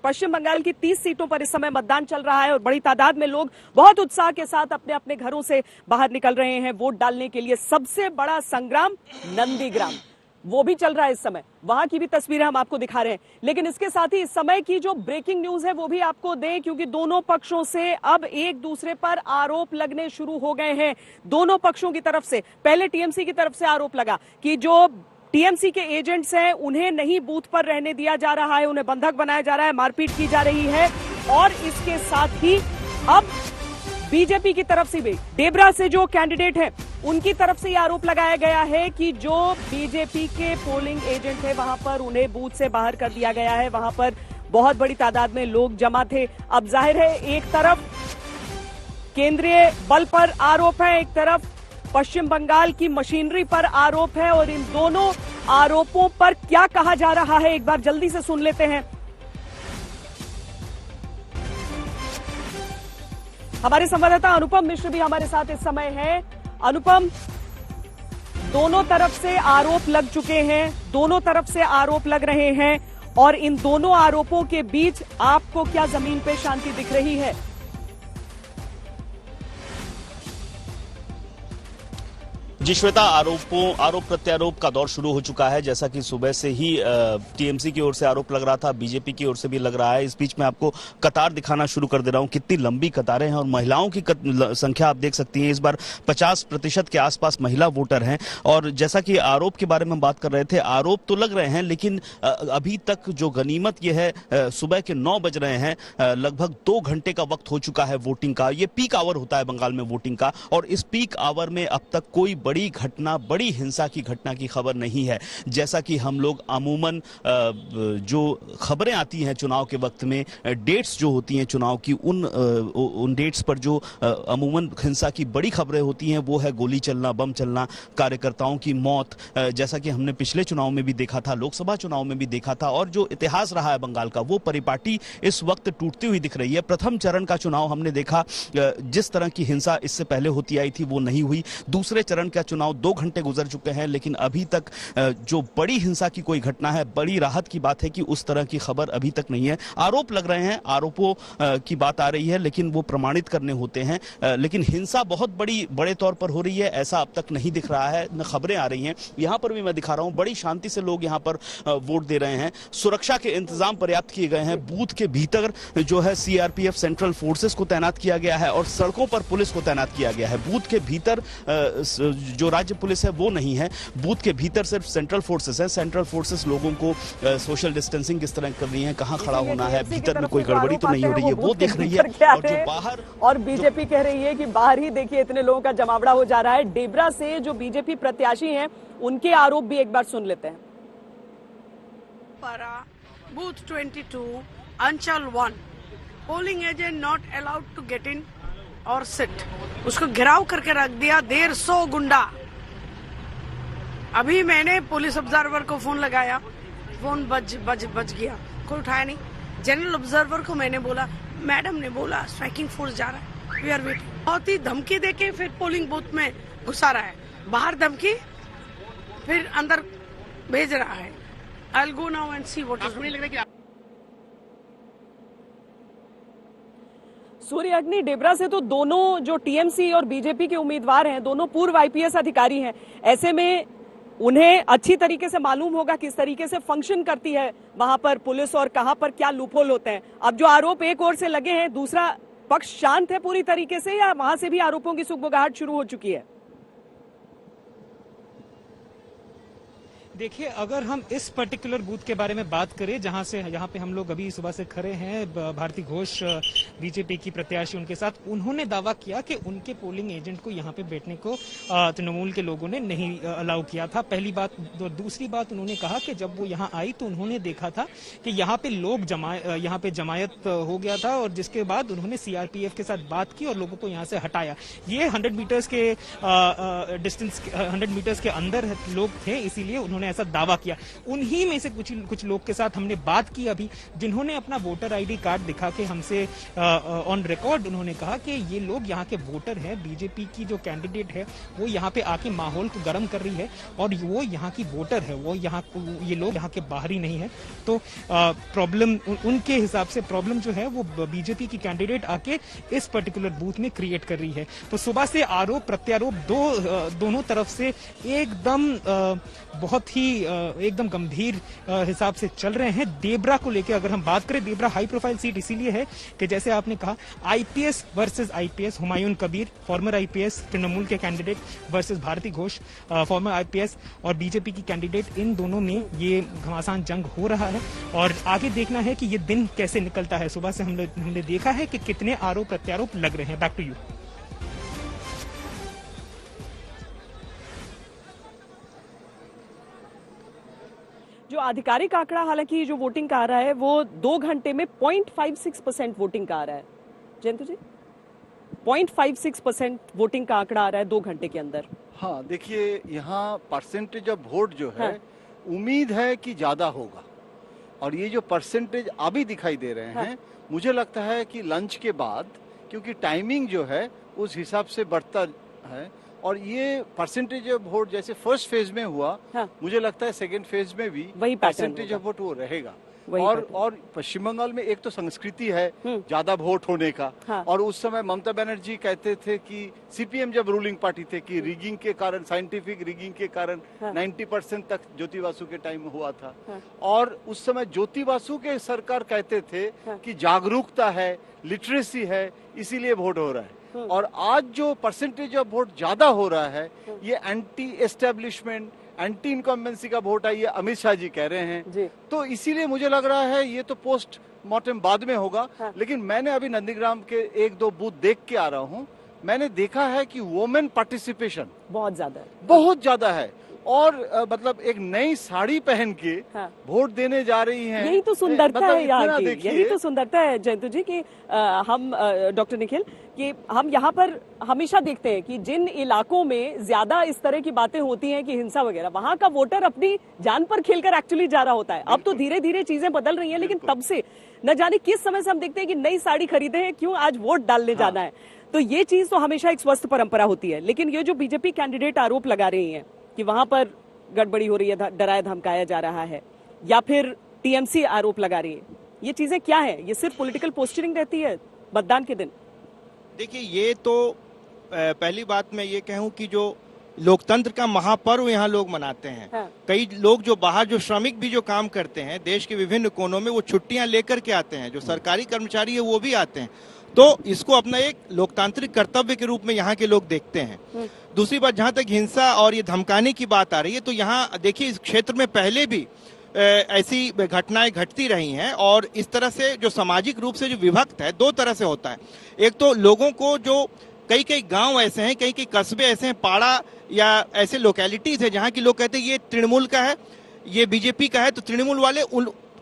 पश्चिम बंगाल की 30 सीटों पर इस समय मतदान चल रहा है और बड़ी तादाद में लोग बहुत उत्साह के साथ अपने अपने घरों से बाहर निकल रहे हैं वोट डालने के लिए। सबसे बड़ा संग्राम नंदीग्राम वो भी चल रहा है इस समय, वहां की भी तस्वीरें हम आपको दिखा रहे हैं। लेकिन इसके साथ ही इस समय की जो ब्रेकिंग न्यूज है वो भी आपको दें, क्योंकि दोनों पक्षों से अब एक दूसरे पर आरोप लगने शुरू हो गए हैं। दोनों पक्षों की तरफ से पहले टीएमसी की तरफ से आरोप लगा कि जो टीएमसी के एजेंट्स हैं उन्हें नहीं बूथ पर रहने दिया जा रहा है, उन्हें बंधक बनाया जा रहा है, मारपीट की जा रही है। और इसके साथ ही अब बीजेपी की तरफ से भी डेबरा से जो कैंडिडेट हैं उनकी तरफ से आरोप लगाया गया है कि जो बीजेपी के पोलिंग एजेंट है वहां पर उन्हें बूथ से बाहर कर दिया गया है। वहां पर बहुत बड़ी तादाद में लोग जमा थे। अब जाहिर है एक तरफ केंद्रीय बल पर आरोप है, एक तरफ पश्चिम बंगाल की मशीनरी पर आरोप है, और इन दोनों आरोपों पर क्या कहा जा रहा है एक बार जल्दी से सुन लेते हैं। हमारे संवाददाता अनुपम मिश्र भी हमारे साथ इस समय है। अनुपम, दोनों तरफ से आरोप लग चुके हैं, दोनों तरफ से आरोप लग रहे हैं, और इन दोनों आरोपों के बीच आपको क्या जमीन पे शांति दिख रही है? जी श्वेता, आरोप प्रत्यारोप का दौर शुरू हो चुका है। जैसा कि सुबह से ही टीएमसी की ओर से आरोप लग रहा था, बीजेपी की ओर से भी लग रहा है। इस बीच में आपको कतार दिखाना शुरू कर दे रहा हूं, कितनी लंबी कतारें हैं, और महिलाओं की संख्या आप देख सकती हैं। इस बार 50% के आसपास महिला वोटर हैं। और जैसा कि आरोप के बारे में बात कर रहे थे, आरोप तो लग रहे हैं, लेकिन अभी तक जो गनीमत यह है, सुबह के 9 बज रहे हैं, लगभग 2 घंटे का वक्त हो चुका है वोटिंग का। ये पीक आवर होता है बंगाल में वोटिंग का, और इस पीक आवर में अब तक कोई बड़ी घटना, बड़ी हिंसा की घटना की खबर नहीं है। जैसा कि हम लोग अमूमन जो खबरें आती हैं चुनाव के वक्त में, डेट्स जो होती हैं चुनाव की, उन डेट्स पर जो अमूमन हिंसा की बड़ी खबरें होती हैं वो है गोली चलना, बम चलना, कार्यकर्ताओं की मौत, जैसा कि हमने पिछले चुनाव में भी देखा था, लोकसभा चुनाव में भी देखा था। और जो इतिहास रहा है बंगाल का, वो परिपाटी इस वक्त टूटती हुई दिख रही है। प्रथम चरण का चुनाव हमने देखा, जिस तरह की हिंसा इससे पहले होती आई थी वो नहीं हुई। दूसरे चरण का चुनाव 2 घंटे गुजर चुके हैं, लेकिन अभी तक जो बड़ी हिंसा की कोई घटना है, बड़ी राहत की बात है कि उस तरह की खबर अभी तक नहीं है। आरोप लग रहे हैं, आरोपों की बात आ रही है, लेकिन वो प्रमाणित करने होते हैं। लेकिन हिंसा बहुत बड़े तौर पर हो रही है ऐसा अब तक नहीं दिख रहा है, न खबरें आ रही हैं। यहां पर भी मैं दिखा रहा हूं, बड़ी शांति से लोग यहां पर वोट दे रहे हैं। सुरक्षा के इंतजाम पर्याप्त किए गए हैं। बूथ के भीतर जो है सीआरपीएफ सेंट्रल फोर्सेस को तैनात किया गया है, और सड़कों पर पुलिस को तैनात किया गया है। बूथ के भीतर जो राज्य पुलिस है वो नहीं है, बूथ के भीतर सिर्फ सेंट्रल फोर्सेस है। सेंट्रल फोर्सेस लोगों को सोशल डिस्टेंसिंग किस तरह कर रही है, कहां खड़ा होना है, भीतर में कोई गड़बड़ी तो नहीं हो रही है, वो देख रही है। और जो बाहर, और बीजेपी कह रही है कि बाहर ही देखिए इतने लोगों का जमावड़ा हो जा रहा है। डेबरा से जो बीजेपी प्रत्याशी हैं उनके आरोप भी एक बार सुन लेते हैं। बूथ 22, अंचल 1, polling agent not allowed to get in और सिट। उसको घेराव करके रख दिया 150 गुंडा। अभी मैंने पुलिस ऑब्जर्वर को फोन लगाया, फोन बज गया, कोई उठाया नहीं। जनरल ऑब्जर्वर को मैंने बोला, मैडम ने बोला स्ट्राइकिंग फोर्स जा रहा है, वी आर वेटिंग। बहुत ही धमकी देके फिर पोलिंग बूथ में घुसा रहा है, बाहर धमकी, फिर अंदर भेज रहा है। I will go now and see what is happening. सूर्य अग्नि, डेबरा से तो दोनों जो टीएमसी और बीजेपी के उम्मीदवार हैं दोनों पूर्व आईपीएस अधिकारी हैं। ऐसे में उन्हें अच्छी तरीके से मालूम होगा किस तरीके से फंक्शन करती है वहां पर पुलिस और कहां पर क्या लूपहोल होते हैं। अब जो आरोप एक ओर से लगे हैं, दूसरा पक्ष शांत है पूरी तरीके से, या वहां से भी आरोपों की सुगबुगाहट शुरू हो चुकी है? देखिए, अगर हम इस पर्टिकुलर बूथ के बारे में बात करें, यहाँ पे हम लोग अभी सुबह से खड़े हैं, भारती घोष बीजेपी की प्रत्याशी, उनके साथ उन्होंने दावा किया कि उनके पोलिंग एजेंट को यहाँ पे बैठने को तृणमूल के लोगों ने नहीं अलाउ किया था। पहली बात। दूसरी बात, उन्होंने कहा कि जब वो यहाँ आई तो उन्होंने देखा था कि यहाँ पे यहाँ पे जमायत हो गया था, और जिसके बाद उन्होंने सीआरपीएफ के साथ बात की और लोगों को यहाँ से हटाया। ये 100 मीटर्स के डिस्टेंस, 100 मीटर्स के अंदर लोग थे, इसीलिए उन्होंने उन्होंने ऐसा दावा किया। उन्हीं में से कुछ लोग के साथ हमने बात की अभी, जिन्होंने अपना वोटर आईडी कार्ड दिखा के हमसे ऑन रिकॉर्ड उन्होंने कहा कि ये लोग यहाँ के वोटर हैं, बीजेपी की जो कैंडिडेट है वो यहाँ पे आके माहौल को गर्म कर रही है और वो यहाँ की वोटर है, वो ये लोग यहाँ के बाहरी नहीं है। तो प्रॉब्लम उनके हिसाब से प्रॉब्लम जो है वो बीजेपी की कैंडिडेट आके इस पर्टिकुलर बूथ में क्रिएट कर रही है। तो सुबह से आरोप प्रत्यारोप दोनों तरफ से एकदम बहुत ही एकदम गंभीर हिसाब से चल रहे हैं। देबरा को लेकर अगर हम बात करें, देबरा हाई प्रोफाइल सीट इसीलिए है कि जैसे आपने कहा IPS versus IPS, Humayun Kabir former IPS Trinamool के candidate versus Bharati Ghosh former IPS और बीजेपी की कैंडिडेट, इन दोनों में ये घमासान जंग हो रहा है और आगे देखना है कि ये दिन कैसे निकलता है। सुबह से हमने देखा है कि कितने आरोप प्रत्यारोप लग रहे हैं। Back to you. जो आधिकारिक आंकड़ा हालांकि जो वोटिंग का आ रहा है वो 2 घंटे में 0.56% वोटिंग का आ रहा है। जयंतु जी, 0.56% वोटिंग का आंकड़ा आ रहा है 2 घंटे के अंदर। हाँ, देखिए यहाँ परसेंटेज ऑफ वोट जो है हाँ। उम्मीद है कि ज्यादा होगा और ये जो परसेंटेज अभी दिखाई दे रहे हैं मुझे लगता है कि लंच के बाद, क्योंकि टाइमिंग जो है उस हिसाब से बढ़ता है और ये परसेंटेज ऑफ वोट जैसे फर्स्ट फेज में हुआ मुझे लगता है सेकंड फेज में भी वही परसेंटेज ऑफ वोट वो रहेगा। और पश्चिम बंगाल में एक तो संस्कृति है ज्यादा वोट होने का और उस समय ममता बनर्जी कहते थे कि सीपीएम जब रूलिंग पार्टी थे कि रिगिंग के कारण, साइंटिफिक रिगिंग के कारण 90% तक ज्योति बासु के टाइम में हुआ था और उस समय ज्योति बासु के सरकार कहते थे कि जागरूकता है, लिटरेसी है, इसीलिए वोट हो रहा है। और आज जो परसेंटेज ऑफ वोट ज्यादा हो रहा है ये एंटी एस्टेब्लिशमेंट, एंटी इनकम्बेंसी का वोट है, ये अमित शाह जी कह रहे हैं। तो इसीलिए मुझे लग रहा है ये तो पोस्ट मॉर्टम बाद में होगा। लेकिन मैंने अभी नंदीग्राम के 1-2 बूथ देख के आ रहा हूँ, मैंने देखा है कि वुमेन पार्टिसिपेशन बहुत ज्यादा है और मतलब एक नई साड़ी पहन के वोट देने जा रही हैं। यही तो सुंदरता है यहाँ की, यही तो सुंदरता है जयंतु जी कि हम डॉक्टर निखिल कि हम यहाँ पर हमेशा देखते हैं कि जिन इलाकों में ज्यादा इस तरह की बातें होती हैं कि हिंसा वगैरह, वहाँ का वोटर अपनी जान पर खेलकर एक्चुअली जा रहा होता है। अब तो धीरे धीरे चीजें बदल रही हैं, लेकिन तब से न जाने किस समय से हम देखते हैं कि नई साड़ी खरीदे हैं, क्यों आज वोट डालने जाना है। तो ये चीज तो हमेशा एक स्वस्थ परंपरा होती है। लेकिन ये जो बीजेपी कैंडिडेट आरोप लगा रही है कि वहां पर गड़बड़ी हो रही है, डराया धमकाया जा रहा है, या फिर टीएमसी आरोप लगा रही है, ये चीजें क्या है? ये सिर्फ पॉलिटिकल पोस्चरिंग रहती है मतदान के दिन? देखिए, ये तो पहली बात मैं ये कहूं कि जो लोकतंत्र का महापर्व यहाँ लोग मनाते हैं, कई लोग जो बाहर जो श्रमिक भी जो काम करते हैं देश के विभिन्न कोनों में, वो छुट्टियां लेकर के आते हैं, जो सरकारी कर्मचारी है वो भी आते हैं। तो इसको अपना एक लोकतांत्रिक कर्तव्य के रूप में यहाँ के लोग देखते हैं। दूसरी बात, जहां तक हिंसा और ये धमकाने की बात आ रही है, तो यहाँ देखिए इस क्षेत्र में पहले भी ऐसी घटनाएं घटती रही हैं और इस तरह से जो सामाजिक रूप से जो विभक्त है, 2 तरह से होता है। एक तो लोगों को जो कई गांव ऐसे हैं, कई कस्बे ऐसे हैं, पाड़ा या ऐसे लोकेलिटीज है जहां की लोग कहते हैं ये तृणमूल का है, ये बीजेपी का है। तो तृणमूल वाले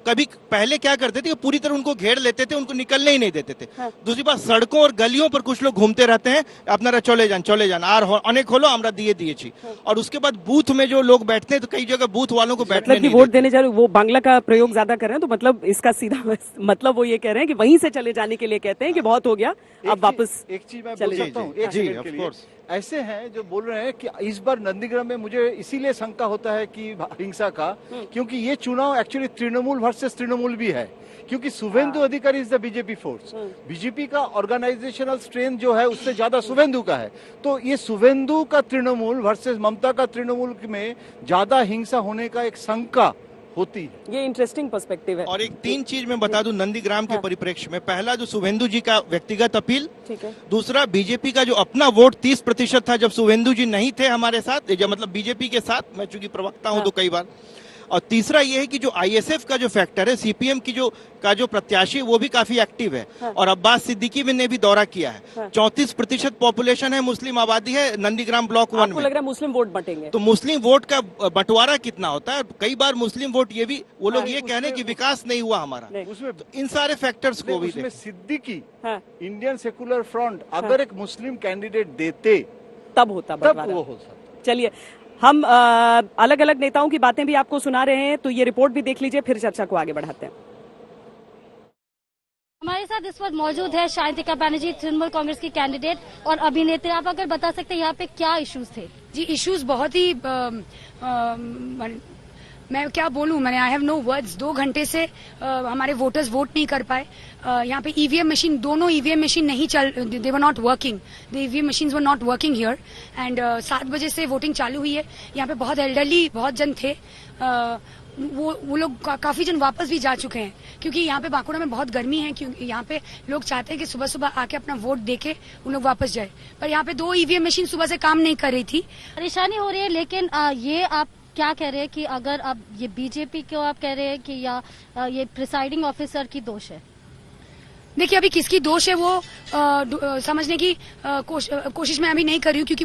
कभी पहले क्या करते थे कि पूरी तरह उनको घेर लेते थे, उनको निकलने ही नहीं देते थे। दूसरी बात, सड़कों और गलियों पर कुछ लोग घूमते रहते हैं, अपना चले जान आर अनेक होलो हमरा दिए छी। और उसके बाद बूथ में जो लोग बैठते हैं, तो कई जगह बूथ वालों को बैठने नहीं वोट देने जा रहे, वो बांग्ला का प्रयोग ज्यादा कर रहे हैं, तो मतलब इसका सीधा मतलब वो ये कह रहे हैं कि वहीं से चले जाने के लिए कहते हैं कि बहुत हो गया, अब वापस। एक चीज मैं बोल सकता हूँ, ऐसे हैं जो बोल रहे हैं कि इस बार नंदीग्राम में मुझे इसीलिए शंका होता है कि हिंसा का, क्योंकि ये चुनाव एक्चुअली तृणमूल वर्सेस तृणमूल भी है, क्योंकि शुभेंदु अधिकारी is the BJP force. BJP का ऑर्गेनाइजेशनल स्ट्रेंथ जो है उससे ज्यादा शुभेंदु का है। तो ये शुभेंदु का तृणमूल वर्सेस ममता का तृणमूल में ज्यादा हिंसा होने का एक शंका होती है। ये इंटरेस्टिंग पर्सपेक्टिव है। और एक 3 चीज मैं बता दूं नंदीग्राम के परिप्रेक्ष्य में। पहला, जो शुभेंदु जी का व्यक्तिगत अपील, ठीक है। दूसरा, बीजेपी का जो अपना वोट 30% था जब शुभेंदु जी नहीं थे हमारे साथ, मतलब बीजेपी के साथ, मैं चूंकि प्रवक्ता हूं तो कई बार। और तीसरा ये है कि जो आईएसएफ का जो फैक्टर है, सीपीएम की जो प्रत्याशी वो भी काफी एक्टिव है। और अब्बास सिद्दीकी ने भी दौरा किया है। 34% पॉपुलेशन है, मुस्लिम आबादी है नंदीग्राम ब्लॉक 1 में। लग रहा है मुस्लिम वोट बटेंगे? तो मुस्लिम वोट का बंटवारा कितना होता है? कई बार मुस्लिम वोट ये भी वो लोग ये कह रहे हैं कि विकास नहीं हुआ हमारा। उसमें इन सारे फैक्टर्स को भी सिद्दीकी इंडियन सेकुलर फ्रंट अगर एक मुस्लिम कैंडिडेट देते तब होता, तब वो होता। चलिए, हम अलग अलग नेताओं की बातें भी आपको सुना रहे हैं, तो ये रिपोर्ट भी देख लीजिए, फिर चर्चा को आगे बढ़ाते हैं। हमारे साथ इस वक्त मौजूद है शांतिका बैनर्जी, तृणमूल कांग्रेस की कैंडिडेट और अभिनेत्री। आप अगर बता सकते हैं यहाँ पे क्या इश्यूज थे? जी, इश्यूज बहुत ही मैं क्या बोलूं, मैंने आई हैव नो वर्ड्स। 2 घंटे से हमारे वोटर्स वोट नहीं कर पाए। यहाँ पे ईवीएम मशीन, दोनों ईवीएम मशीन नहीं चल, they were not working, the EVM machines were not working here and 7 बजे से वोटिंग चालू हुई है। यहाँ पे बहुत एल्डरली बहुत जन थे, वो लोग काफी जन वापस भी जा चुके हैं, क्योंकि यहाँ पे बांकुड़ा में बहुत गर्मी है। क्योंकि यहाँ पे लोग चाहते हैं कि सुबह सुबह आके अपना वोट देके उन लोग वापस जाए, पर यहाँ पे 2 ईवीएम मशीन सुबह से काम नहीं कर रही थी। परेशानी हो रही है, लेकिन ये आप क्या कह रहे हैं कि अगर अब ये बीजेपी को आप कह रहे हैं कि या ये प्रिसाइडिंग ऑफिसर की दोष है? देखिए, अभी किसकी दोष है वो समझने की कोशिश मैं अभी नहीं कर रही हूँ, क्योंकि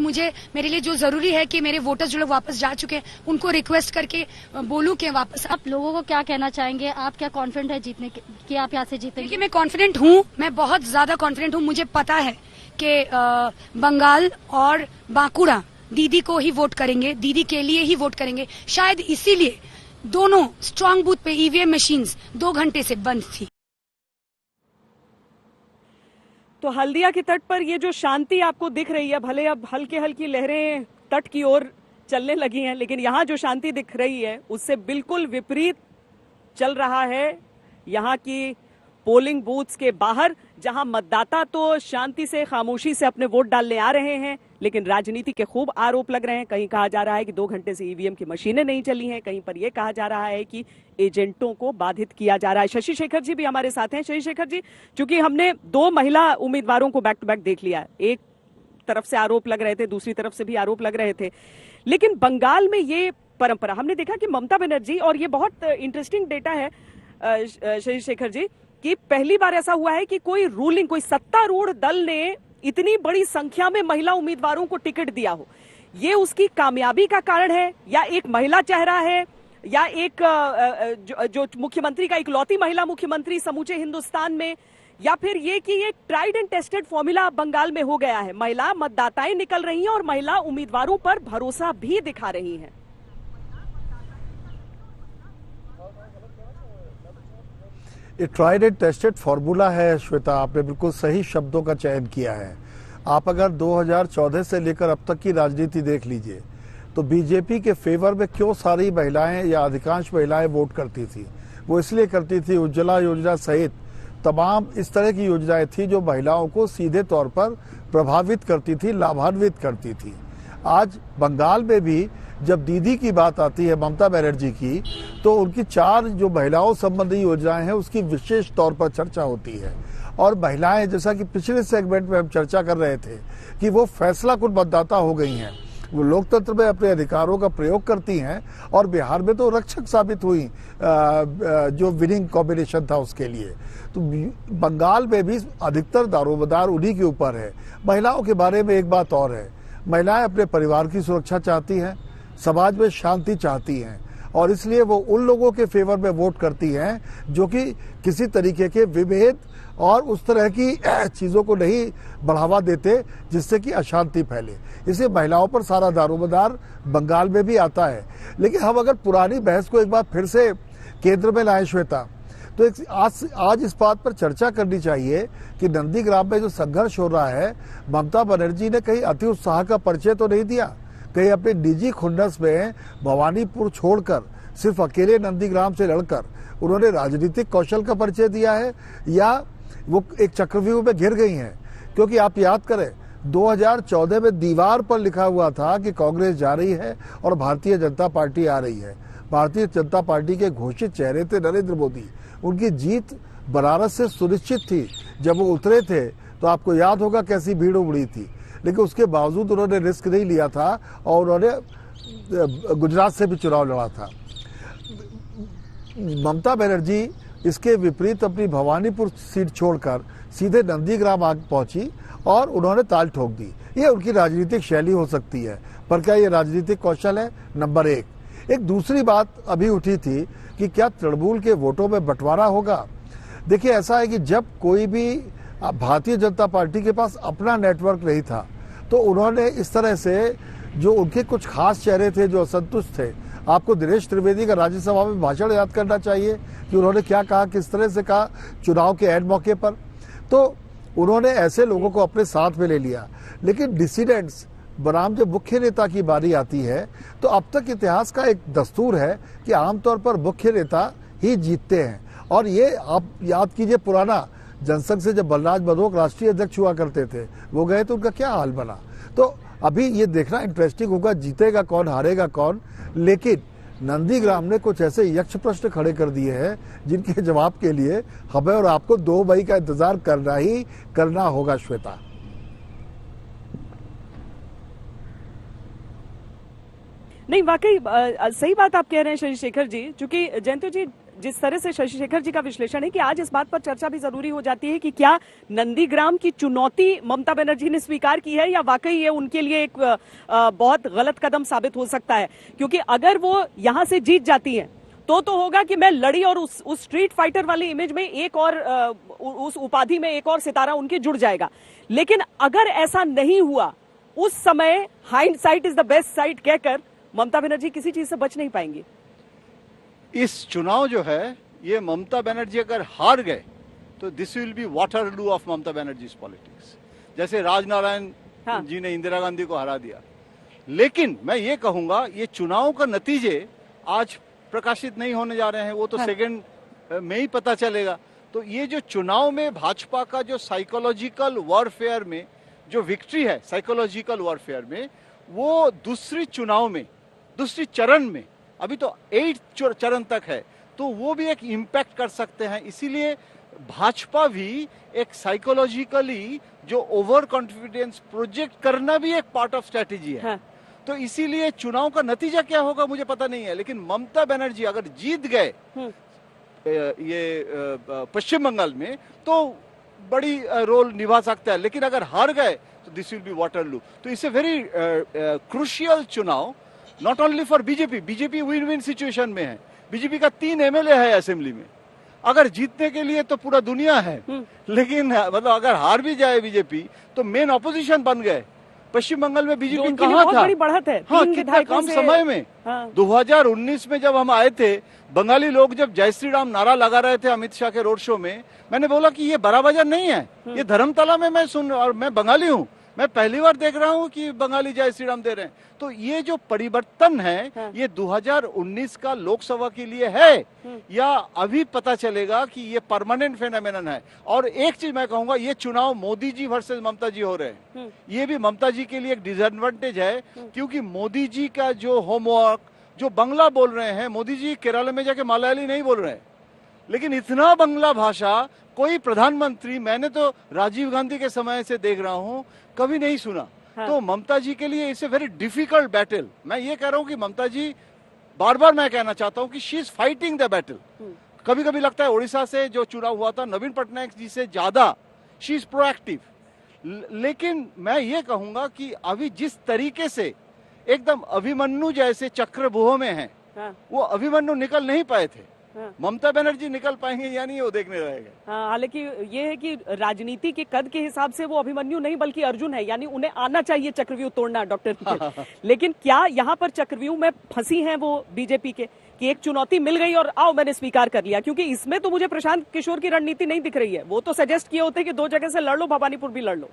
मेरे लिए जो जरूरी है कि मेरे वोटर्स जो लोग वापस जा चुके हैं उनको रिक्वेस्ट करके बोलूं कि वापस। आप लोगों को क्या कहना चाहेंगे? आप क्या कॉन्फिडेंट है जीतने कि आप यहाँ से जीतेंगे? देखिए, मैं कॉन्फिडेंट हूँ, मैं बहुत ज्यादा कॉन्फिडेंट हूँ। मुझे पता है कि बंगाल और बांकुड़ा दीदी को ही वोट करेंगे, दीदी के लिए ही वोट करेंगे। शायद इसीलिए दोनों स्ट्रांग बूथ पे ईवीएम मशीन्स 2 घंटे से बंद थी। तो हल्दिया के तट पर ये जो शांति आपको दिख रही है, भले अब हल्की हल्की लहरें तट की ओर चलने लगी हैं, लेकिन यहाँ जो शांति दिख रही है उससे बिल्कुल विपरीत चल रहा है यहाँ की पोलिंग बूथ्स के बाहर, जहां मतदाता तो शांति से खामोशी से अपने वोट डालने आ रहे हैं, लेकिन राजनीति के खूब आरोप लग रहे हैं। कहीं कहा जा रहा है कि 2 घंटे से ईवीएम की मशीनें नहीं चली हैं, कहीं पर यह कहा जा रहा है कि एजेंटों को बाधित किया जा रहा है। शशि शेखर जी भी हमारे साथ हैं। शशि शेखर जी, चूंकि हमने 2 महिला उम्मीदवारों को बैक टू बैक देख लिया, एक तरफ से आरोप लग रहे थे, दूसरी तरफ से भी आरोप लग रहे थे, लेकिन बंगाल में ये परंपरा हमने देखा कि ममता बनर्जी, और ये बहुत इंटरेस्टिंग डेटा है शशि शेखर जी, कि पहली बार ऐसा हुआ है कि कोई सत्तारूढ़ दल ने इतनी बड़ी संख्या में महिला उम्मीदवारों को टिकट दिया हो। ये उसकी कामयाबी का कारण है, या एक महिला चेहरा है, या एक जो मुख्यमंत्री का इकलौती महिला मुख्यमंत्री समूचे हिंदुस्तान में, या फिर ये कि ये tried and tested formula Bengal में हो गया है। महिला मतदाताएं निकल रही हैं और महिला उम्मीदवारों पर भरोसा भी दिखा रही हैं। ये ट्राइड एंड टेस्टेड फॉर्मूला है श्वेता, आपने बिल्कुल सही शब्दों का चयन किया है। आप अगर 2014 से लेकर अब तक की राजनीति देख लीजिए तो बीजेपी के फेवर में क्यों सारी महिलाएं या अधिकांश महिलाएं वोट करती थी। वो इसलिए करती थी, उज्ज्वला योजना सहित तमाम इस तरह की योजनाएं थी जो महिलाओं को सीधे तौर पर प्रभावित करती थी, लाभान्वित करती थी। आज बंगाल में भी जब दीदी की बात आती है, ममता बनर्जी की, तो उनकी 4 जो महिलाओं संबंधी योजनाएं हैं उसकी विशेष तौर पर चर्चा होती है। और महिलाएं, जैसा कि पिछले सेगमेंट में हम चर्चा कर रहे थे, कि वो फैसला कुन मतदाता हो गई हैं, वो लोकतंत्र में अपने अधिकारों का प्रयोग करती हैं, और बिहार में तो रक्षक साबित हुई जो विनिंग कॉम्बिनेशन था उसके लिए। तो बंगाल में भी अधिकतर दारोमदार उन्हीं के ऊपर है। महिलाओं के बारे में एक बात और है, महिलाएं अपने परिवार की सुरक्षा चाहती हैं, समाज में शांति चाहती हैं, और इसलिए वो उन लोगों के फेवर में वोट करती हैं जो कि किसी तरीके के विभेद और उस तरह की चीजों को नहीं बढ़ावा देते जिससे कि अशांति फैले। इसलिए महिलाओं पर सारा दारोमदार बंगाल में भी आता है। लेकिन हम अगर पुरानी बहस को एक बार फिर से केंद्र में लाएं श्वेता, तो आज इस बात पर चर्चा करनी चाहिए कि नंदीग्राम में जो संघर्ष हो रहा है, ममता बनर्जी ने कहीं अति उत्साह का परिचय तो नहीं दिया, कहीं अपने निजी खुन्नस में भवानीपुर छोड़कर सिर्फ अकेले नंदीग्राम से लड़कर उन्होंने राजनीतिक कौशल का परिचय दिया है, या वो एक चक्रव्यूह में घिर गई हैं। क्योंकि आप याद करें 2014 में दीवार पर लिखा हुआ था कि कांग्रेस जा रही है और भारतीय जनता पार्टी आ रही है। भारतीय जनता पार्टी के घोषित चेहरे थे नरेंद्र मोदी। उनकी जीत बनारस से सुनिश्चित थी। जब वो उतरे थे तो आपको याद होगा कैसी भीड़ उमड़ी थी, लेकिन उसके बावजूद उन्होंने रिस्क नहीं लिया था और उन्होंने गुजरात से भी चुनाव लड़ा था। ममता बनर्जी इसके विपरीत अपनी भवानीपुर सीट छोड़कर सीधे नंदीग्राम आगे पहुंची और उन्होंने ताल ठोक दी। ये उनकी राजनीतिक शैली हो सकती है, पर क्या ये राजनीतिक कौशल है? नंबर 1। एक दूसरी बात अभी उठी थी कि क्या तृणमूल के वोटों में बंटवारा होगा। देखिए, ऐसा है कि जब कोई भी भारतीय जनता पार्टी के पास अपना नेटवर्क नहीं था तो उन्होंने इस तरह से जो उनके कुछ खास चेहरे थे जो असंतुष्ट थे। आपको दिनेश त्रिवेदी का राज्यसभा में भाषण याद करना चाहिए कि उन्होंने क्या कहा, किस तरह से कहा चुनाव के ऐन मौके पर। तो उन्होंने ऐसे लोगों को अपने साथ में ले लिया। लेकिन डिसिडेंट्स बनाम जब मुख्य नेता की बारी आती है तो अब तक इतिहास का एक दस्तूर है कि आमतौर पर मुख्य नेता ही जीतते हैं। और ये आप याद कीजिए, पुराना जनसंघ से जब बलराज मधोक राष्ट्रीय अध्यक्ष हुआ करते थे, वो गए तो उनका क्या हाल बना। तो अभी ये देखना इंटरेस्टिंग होगा जीतेगा कौन, हारेगा कौन। लेकिन नंदीग्राम ने कुछ ऐसे यक्ष प्रश्न खड़े कर दिए हैं जिनके जवाब के लिए हमें और आपको 2 मई का इंतजार करना ही करना होगा। श्वेता, नहीं वाकई सही बात आप कह रहे हैं शशि शेखर जी, क्योंकि जयंती जी जिस तरह से शशि शेखर जी का विश्लेषण है कि आज इस बात पर चर्चा भी जरूरी हो जाती है कि क्या नंदीग्राम की चुनौती ममता बनर्जी ने स्वीकार की है या वाकई ये उनके लिए एक बहुत गलत कदम साबित हो सकता है। क्योंकि अगर वो यहां से जीत जाती हैं तो होगा कि मैं लड़ी और उस स्ट्रीट फाइटर वाले इमेज में एक और उस उपाधि में एक और सितारा उनके जुड़ जाएगा। लेकिन अगर ऐसा नहीं हुआ, उस समय hindsight is the best site कहकर ममता बनर्जी किसी चीज से बच नहीं पाएंगी। इस चुनाव जो है ये ममता बनर्जी अगर हार गए तो this will be Waterloo of Mamata Banerjee's politics, जैसे राजनारायण जी ने इंदिरा गांधी को हरा दिया। लेकिन मैं ये कहूंगा ये चुनाव का नतीजे आज प्रकाशित नहीं होने जा रहे हैं, वो तो सेकंड में ही पता चलेगा। तो ये जो चुनाव में भाजपा का जो साइकोलॉजिकल वॉरफेयर में जो विक्ट्री है, साइकोलॉजिकल वॉरफेयर में, वो दूसरी चुनाव में, दूसरी चरण में, अभी तो 8 चरण तक है, तो वो भी एक इम्पैक्ट कर सकते हैं। इसीलिए भाजपा भी एक साइकोलॉजिकली जो ओवर कॉन्फिडेंस प्रोजेक्ट करना भी एक पार्ट ऑफ स्ट्रेटेजी है। तो इसीलिए चुनाव का नतीजा क्या होगा मुझे पता नहीं है, लेकिन ममता बनर्जी अगर जीत गए ये पश्चिम बंगाल में तो बड़ी रोल निभा सकता है। लेकिन अगर हार गए तो दिस विल बी वाटरलू। तो इट्स ए वेरी क्रूशियल चुनाव, not only for BJP. BJP win win situation में है, बीजेपी का 3 एमएलए है असेंबली में, अगर जीतने के लिए तो पूरा दुनिया है। लेकिन मतलब अगर हार भी जाए बीजेपी तो मेन ऑपोजिशन बन गए। पश्चिम बंगाल में बीजेपी कहाँ था? बड़ी बढ़त है। हाँ, कितना कम समय में। 2019 में जब हम आए थे, बंगाली लोग जब जय श्री राम नारा लगा रहे थे अमित शाह के रोड शो में, मैंने बोला कि ये बड़ा बाजार नहीं है, ये धर्मतला में मैं सुन, और मैं बंगाली हूँ, मैं पहली बार देख रहा हूँ कि बंगाली जय श्री राम दे रहे हैं। तो ये जो परिवर्तन है ये 2019 का लोकसभा के लिए है या अभी पता चलेगा कि ये परमानेंट फेनोमेनन है। और एक चीज मैं कहूंगा, ये चुनाव मोदी जी वर्सेस ममता जी हो रहे हैं, ये भी ममता जी के लिए एक डिसएडवांटेज है, क्योंकि मोदी जी का जो होमवर्क, जो बंगला बोल रहे हैं, मोदी जी केरल में जाके मलयाली नहीं बोल रहे हैं, लेकिन इतना बंगला भाषा कोई प्रधानमंत्री, मैंने तो राजीव गांधी के समय से देख रहा हूं, कभी नहीं सुना। तो ममता जी के लिए it's a very difficult battle. मैं ये कह रहा हूं कि ममता जी, बार बार मैं कहना चाहता हूं कि she is fighting the battle. कभी कभी लगता है उड़ीसा से जो चुनाव हुआ था नवीन पटनायक जी से ज्यादा शी इज प्रोएक्टिव। लेकिन मैं ये कहूंगा कि अभी जिस तरीके से एकदम अभिमन्यु जैसे चक्रव्यूह में है, वो अभिमन्यु निकल नहीं पाए थे। ममता बनर्जी निकल पाएंगे या नहीं वो देखने रहेगा। हालांकि ये है कि राजनीति के कद के हिसाब से वो अभिमन्यु नहीं बल्कि अर्जुन है, यानी उन्हें आना चाहिए चक्रव्यूह तोड़ना डॉक्टर। लेकिन क्या यहाँ पर चक्रव्यूह में फंसी हैं वो बीजेपी के कि एक चुनौती मिल गई और आओ मैंने स्वीकार कर लिया? क्योंकि इसमें तो मुझे प्रशांत किशोर की रणनीति नहीं दिख रही है। वो तो सजेस्ट किए होते कि 2 जगह से लड़ लो, भवानीपुर भी लड़ लो।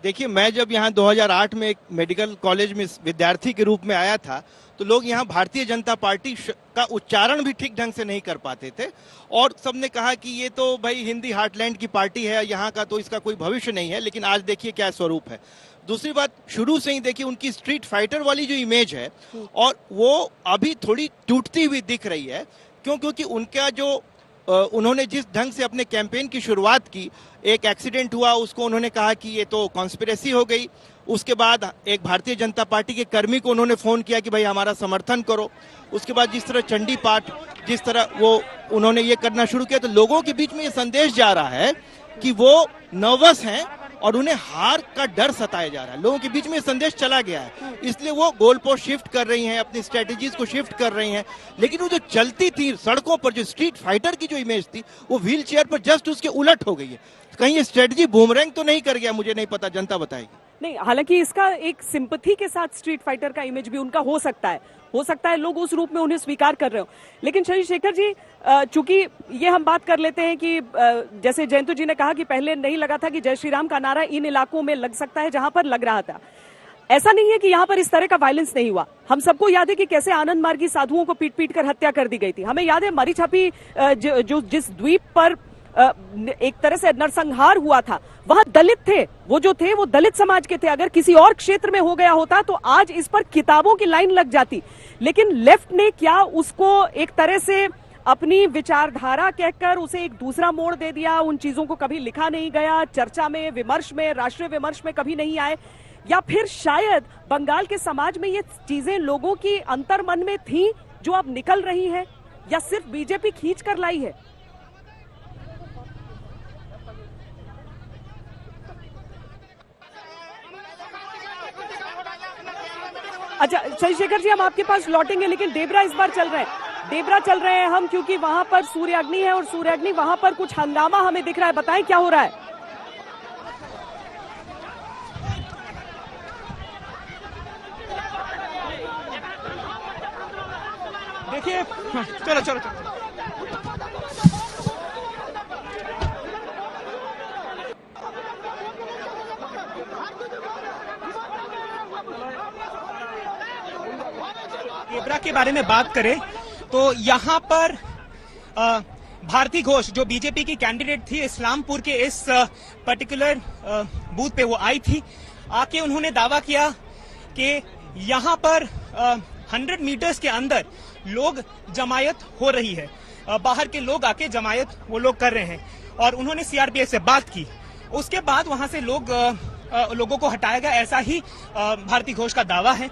देखिए, मैं जब यहाँ 2008 में एक मेडिकल कॉलेज में विद्यार्थी के रूप में आया था तो लोग यहाँ भारतीय जनता पार्टी का उच्चारण भी ठीक ढंग से नहीं कर पाते थे और सबने कहा कि ये तो भाई हिंदी हार्टलैंड की पार्टी है, यहाँ का तो इसका कोई भविष्य नहीं है। लेकिन आज देखिए क्या स्वरूप है। दूसरी बात, शुरू से ही देखिए उनकी स्ट्रीट फाइटर वाली जो इमेज है और वो अभी थोड़ी टूटती हुई दिख रही है। क्योंकि उनका जो उन्होंने जिस ढंग से अपने कैंपेन की शुरुआत की, एक एक्सीडेंट हुआ, उसको उन्होंने कहा कि ये तो कॉन्स्पिरेसी हो गई। उसके बाद एक भारतीय जनता पार्टी के कर्मी को उन्होंने फोन किया कि भाई हमारा समर्थन करो। उसके बाद जिस तरह चंडी पाठ, जिस तरह वो उन्होंने ये करना शुरू किया, तो लोगों के बीच में ये संदेश जा रहा है कि वो नर्वस हैं और उन्हें हार का डर सताया जा रहा है। लोगों के बीच में ये संदेश चला गया है, इसलिए वो गोल पोस्ट शिफ्ट कर रही हैं, अपनी स्ट्रेटेजीज को शिफ्ट कर रही हैं। लेकिन वो जो चलती थी सड़कों पर, जो स्ट्रीट फाइटर की जो इमेज थी, वो व्हील चेयर पर जस्ट उसके उलट हो गई है। कहीं ये स्ट्रेटेजी बूमरैंग तो नहीं कर गया? मुझे नहीं पता, जनता बताएगी। नहीं, हालांकि इसका एक सिंपैथी के साथ स्ट्रीट फाइटर का इमेज भी उनका हो सकता है लोग उस रूप में उन्हें स्वीकार कर रहे हो। लेकिन शशि शेखर जी, चूंकि ये हम बात कर लेते हैं कि जैसे जयंतु जी ने कहा कि पहले नहीं लगा था कि जय श्री राम का नारा इन इलाकों में लग सकता है जहां पर लग रहा था। ऐसा नहीं है कि यहाँ पर इस तरह का वायलेंस नहीं हुआ। हम सबको याद है कि कैसे आनंद मार्गी साधुओं को पीट पीट कर हत्या कर दी गई थी। हमें याद है मरी छापी जो जिस द्वीप पर एक तरह से नरसंहार हुआ था, वहां दलित थे, वो जो थे वो दलित समाज के थे। अगर किसी और क्षेत्र में हो गया होता तो आज इस पर किताबों की लाइन लग जाती। लेकिन लेफ्ट ने क्या उसको एक तरह से अपनी विचारधारा कहकर उसे एक दूसरा मोड़ दे दिया। उन चीजों को कभी लिखा नहीं गया, चर्चा में, विमर्श में, राष्ट्रीय विमर्श में कभी नहीं आए, या फिर शायद बंगाल के समाज में ये चीजें लोगों की अंतर मन में थी जो अब निकल रही है, या सिर्फ बीजेपी खींच कर लाई है? अच्छा शशि शेखर जी, हम आपके पास लौटेंगे, लेकिन डेबरा इस बार चल रहे हैं हम, क्योंकि वहां पर सूर्याग्नि है और सूर्याग्नि वहां पर कुछ हंगामा हमें दिख रहा है। बताएं क्या हो रहा है? देखिए, चलो डेबरा के बारे में बात करें तो यहाँ पर भारती घोष जो बीजेपी की कैंडिडेट थी, इस्लामपुर के इस पर्टिकुलर बूथ पे वो आई थी। आके उन्होंने दावा किया कि यहाँ पर 100 मीटर्स के अंदर लोग जमायत हो रही है, बाहर के लोग आके जमायत वो लोग कर रहे हैं, और उन्होंने सीआरपीएफ से बात की। उसके बाद वहां से लोगों को हटाया गया, ऐसा ही भारती घोष का दावा है।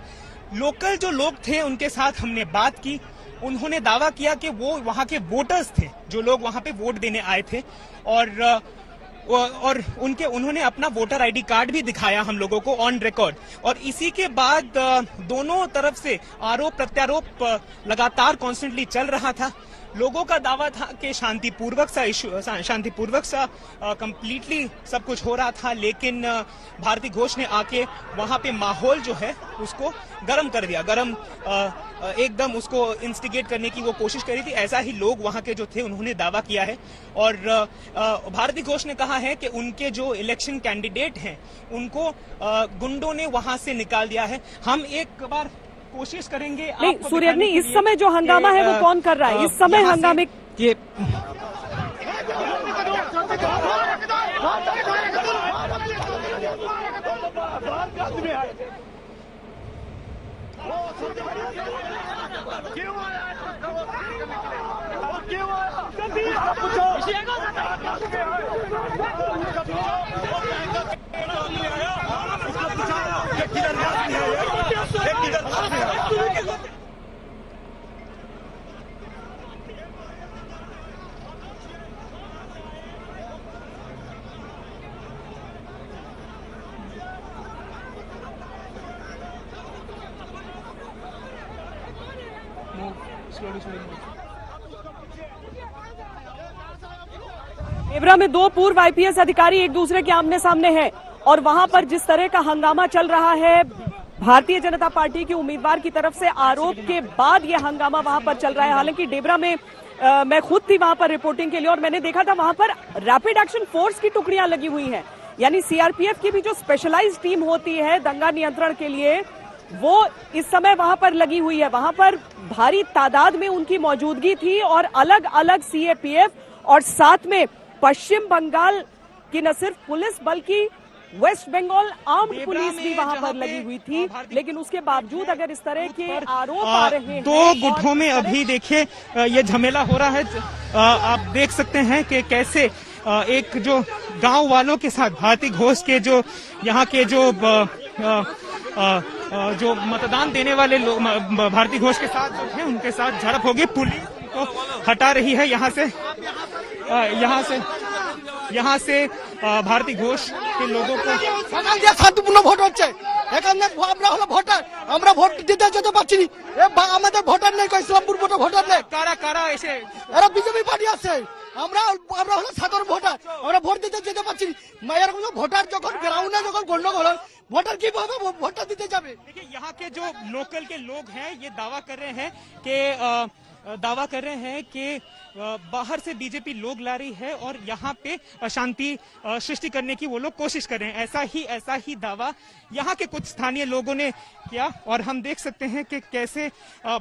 लोकल जो लोग थे उनके साथ हमने बात की, उन्होंने दावा किया कि वो वहां के वोटर्स थे, जो लोग वहां पे वोट देने आए थे, और उन्होंने अपना वोटर आईडी कार्ड भी दिखाया हम लोगों को ऑन रिकॉर्ड। और इसी के बाद दोनों तरफ से आरोप प्रत्यारोप लगातार कॉन्स्टेंटली चल रहा था। लोगों का दावा था कि शांतिपूर्वक सा कंप्लीटली सब कुछ हो रहा था, लेकिन भारती घोष ने आके वहां पे माहौल जो है उसको गर्म कर दिया, एकदम उसको इंस्टिगेट करने की वो कोशिश करी थी। ऐसा ही लोग वहां के जो थे उन्होंने दावा किया है। और भारती घोष ने कहा है कि उनके जो इलेक्शन कैंडिडेट हैं उनको गुंडों ने वहां से निकाल दिया है। हम एक बार कोशिश करेंगे। नहीं, सूर्याग्नि, इस समय जो हंगामा है वो कौन कर रहा है? इस समय हंगामे ये डेबरा में दो पूर्व आईपीएस अधिकारी एक दूसरे के आमने सामने हैं, और वहां पर जिस तरह का हंगामा चल रहा है, भारतीय जनता पार्टी के उम्मीदवार की तरफ से आरोप के बाद यह हंगामा वहां पर चल रहा है। हालांकि डेबरा में मैं खुद थी वहां पर रिपोर्टिंग के लिए, और मैंने देखा था वहां पर रैपिड एक्शन फोर्स की टुकड़ियां लगी हुई हैं, यानी सीआरपीएफ की भी जो स्पेशलाइज्ड टीम होती है दंगा नियंत्रण के लिए, वो इस समय वहां पर लगी हुई है। वहां पर भारी तादाद में उनकी मौजूदगी थी, और अलग अलग सीएपीएफ और साथ में पश्चिम बंगाल की न सिर्फ पुलिस बल्कि वेस्ट बंगाल आर्म्ड पुलिस भी वहां पर लगी हुई थी। लेकिन उसके बावजूद अगर इस तरह के आरोप आ रहे हैं, दो गुटों में अभी देखिए ये झमेला हो रहा है। आप देख सकते हैं कि कैसे एक जो गांव वालों के साथ भारती घोष के जो यहाँ के जो मतदान देने वाले लोग भारती घोष के साथ जो थे उनके साथ झड़प होगी। पुलिस को हटा रही है यहाँ से भारती घोष के लोगों को। শান্তিপূর্ণ ভোট হচ্ছে এখানে, আমরা হলো ভোটার, আমরা ভোট দিতে যেতে পারছি না। আমাদের ভোটার নেই, ইসলামপুর ভোটার নেই। কারা কারা এসে এরা বিজেপি পার্টি আছে, আমরা হলো সাধারণ ভোটার, আমরা ভোট দিতে যেতে পারছি না। এরকম ভোটার যখন গ্রাউন্ডে যখন গন্ডগোল হয়, ভোটার কিভাবে ভোটটা দিতে যাবে? देखिए यहाँ के जो लोकल के लोग हैं ये दावा कर रहे हैं कि बाहर से बीजेपी लोग ला रही है और यहाँ पे अशांति सृष्टि करने की वो लोग कोशिश कर रहे हैं। ऐसा ही दावा यहाँ के कुछ स्थानीय लोगों ने किया और हम देख सकते हैं कि कैसे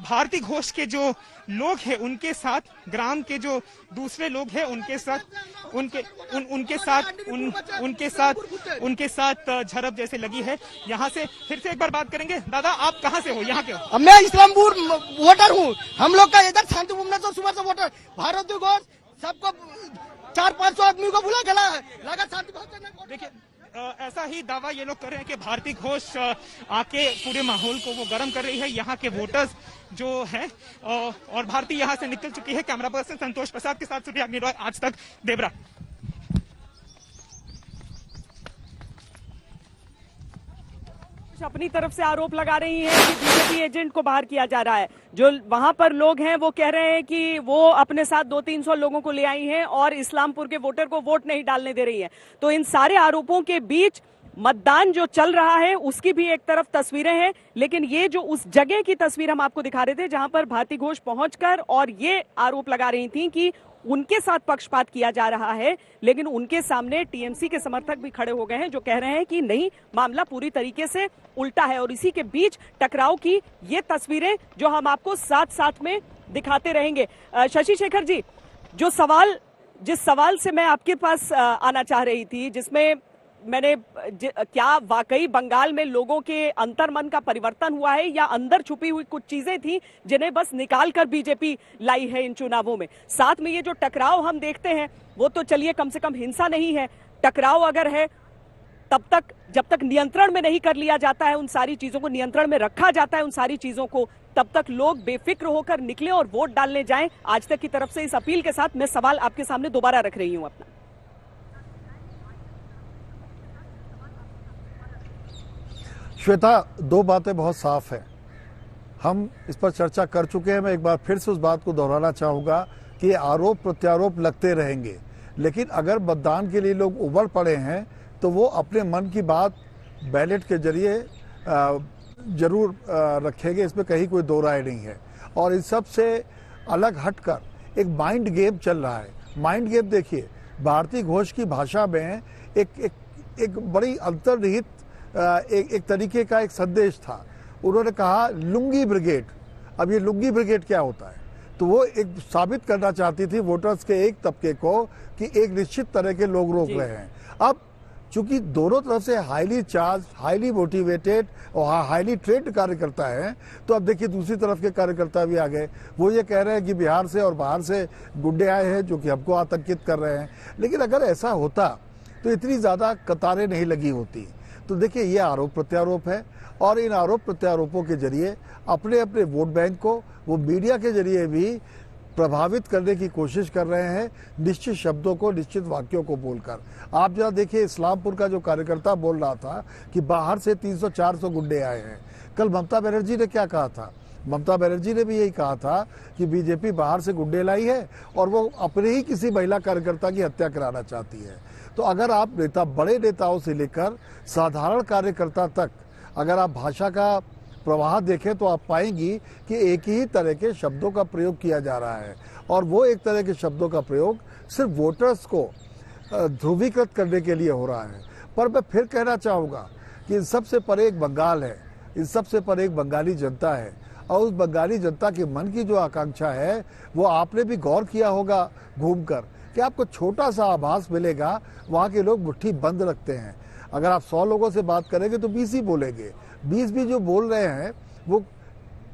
भारती घोष के जो लोग हैं उनके साथ ग्राम के जो दूसरे लोग हैं उनके साथ झड़प जैसे लगी है। यहाँ से फिर से एक बार बात करेंगे। दादा आप कहाँ से हो, यहाँ के हो? मैं इस्लामपुर वोटर हूँ। हम लोग का इधर शांति भुवनेश्वर सुबह से वोटर भारती घोष सबको 400-500 आदमी को बुला गया है, लगा शांति भवन। देखिए ऐसा ही दावा ये लोग कर रहे हैं कि भारती घोष आके पूरे माहौल को वो गर्म कर रही है। यहाँ के वोटर्स जो है और भारती यहाँ से निकल चुकी है। कैमरा पर्सन संतोष प्रसाद के साथ सूर्याग्नि रॉय, आज तक, देवरा। अपनी तरफ से आरोप लगा रही है कि बीजेपी एजेंट को बाहर किया जा रहा है। जो वहां पर लोग हैं वो कह रहे हैं कि वो अपने साथ 200-300 लोगों को ले आई हैं और इस्लामपुर के वोटर को वोट नहीं डालने दे रही है। तो इन सारे आरोपों के बीच मतदान जो चल रहा है उसकी भी एक तरफ तस्वीरें हैं, लेकिन ये जो उस जगह की तस्वीर हम आपको दिखा रहे थे जहां पर भारती घोष पहुंचकर और ये आरोप लगा रही थी कि उनके साथ पक्षपात किया जा रहा है, लेकिन उनके सामने टीएमसी के समर्थक भी खड़े हो गए हैं जो कह रहे हैं कि नहीं, मामला पूरी तरीके से उल्टा है। और इसी के बीच टकराव की ये तस्वीरें जो हम आपको साथ साथ में दिखाते रहेंगे। शशि शेखर जी, जिस सवाल से मैं आपके पास आना चाह रही थी, जिसमें मैंने क्या वाकई बंगाल में लोगों के अंतर्मन का परिवर्तन हुआ है या अंदर छुपी हुई कुछ चीजें थी जिन्हें बस निकाल कर बीजेपी लाई है इन चुनावों में? साथ में ये जो टकराव हम देखते हैं वो तो चलिए कम से कम हिंसा नहीं है, टकराव अगर है तब तक जब तक नियंत्रण में नहीं कर लिया जाता है, उन सारी चीजों को नियंत्रण में रखा जाता है, उन सारी चीजों को, तब तक लोग बेफिक्र होकर निकले और वोट डालने जाएं। आज तक की तरफ से इस अपील के साथ मैं सवाल आपके सामने दोबारा रख रही हूं अपना। श्वेता, दो बातें बहुत साफ है, हम इस पर चर्चा कर चुके हैं। मैं एक बार फिर से उस बात को दोहराना चाहूंगा कि आरोप प्रत्यारोप लगते रहेंगे, लेकिन अगर मतदान के लिए लोग उबड़ पड़े हैं तो वो अपने मन की बात बैलेट के जरिए जरूर रखेंगे, इसमें कहीं कोई दो राय नहीं है। और इस सब से अलग हटकर एक माइंड गेम चल रहा है। माइंड गेम देखिए, भारती घोष की भाषा में एक बड़ी अंतर्निहित एक तरीके का एक संदेश था। उन्होंने कहा लुंगी ब्रिगेड। अब ये लुंगी ब्रिगेड क्या होता है? तो वो एक साबित करना चाहती थी वोटर्स के एक तबके को कि एक निश्चित तरह के लोग रोक रहे हैं। अब चूंकि दोनों तरफ से हाईली चार्ज, हाईली मोटिवेटेड और हाईली ट्रेंड कार्यकर्ता है, तो अब देखिए दूसरी तरफ के कार्यकर्ता भी आ गए। वो ये कह रहे हैं कि बिहार से और बाहर से गुंडे आए हैं जो कि हमको आतंकित कर रहे हैं। लेकिन अगर ऐसा होता तो इतनी ज्यादा कतारें नहीं लगी होती। तो देखिए ये आरोप प्रत्यारोप है और इन आरोप प्रत्यारोपों के जरिए अपने अपने वोट बैंक को वो मीडिया के जरिए भी प्रभावित करने की कोशिश कर रहे हैं, निश्चित शब्दों को, निश्चित वाक्यों को बोलकर। आप जरा देखिए, इस्लामपुर का जो कार्यकर्ता बोल रहा था कि बाहर से 300-400 गुंडे आए हैं। कल ममता बनर्जी ने क्या कहा था? ममता बनर्जी ने भी यही कहा था कि बीजेपी बाहर से गुंडे लाई है और वो अपने ही किसी महिला कार्यकर्ता की हत्या कराना चाहती है। तो अगर आप बड़े नेताओं से लेकर साधारण कार्यकर्ता तक अगर आप भाषा का प्रवाह देखें तो आप पाएंगी कि एक ही तरह के शब्दों का प्रयोग किया जा रहा है। और वो एक तरह के शब्दों का प्रयोग सिर्फ वोटर्स को ध्रुवीकृत करने के लिए हो रहा है। पर मैं फिर कहना चाहूँगा कि इन सबसे परे एक बंगाल है, इन सबसे परे एक बंगाली जनता है। और उस बंगाली जनता के मन की जो आकांक्षा है वो आपने भी गौर किया होगा घूमकर कि आपको छोटा सा आभास मिलेगा। वहाँ के लोग मुट्ठी बंद रखते हैं। अगर आप 100 लोगों से बात करेंगे तो 20 ही बोलेंगे। 20 भी जो बोल रहे हैं वो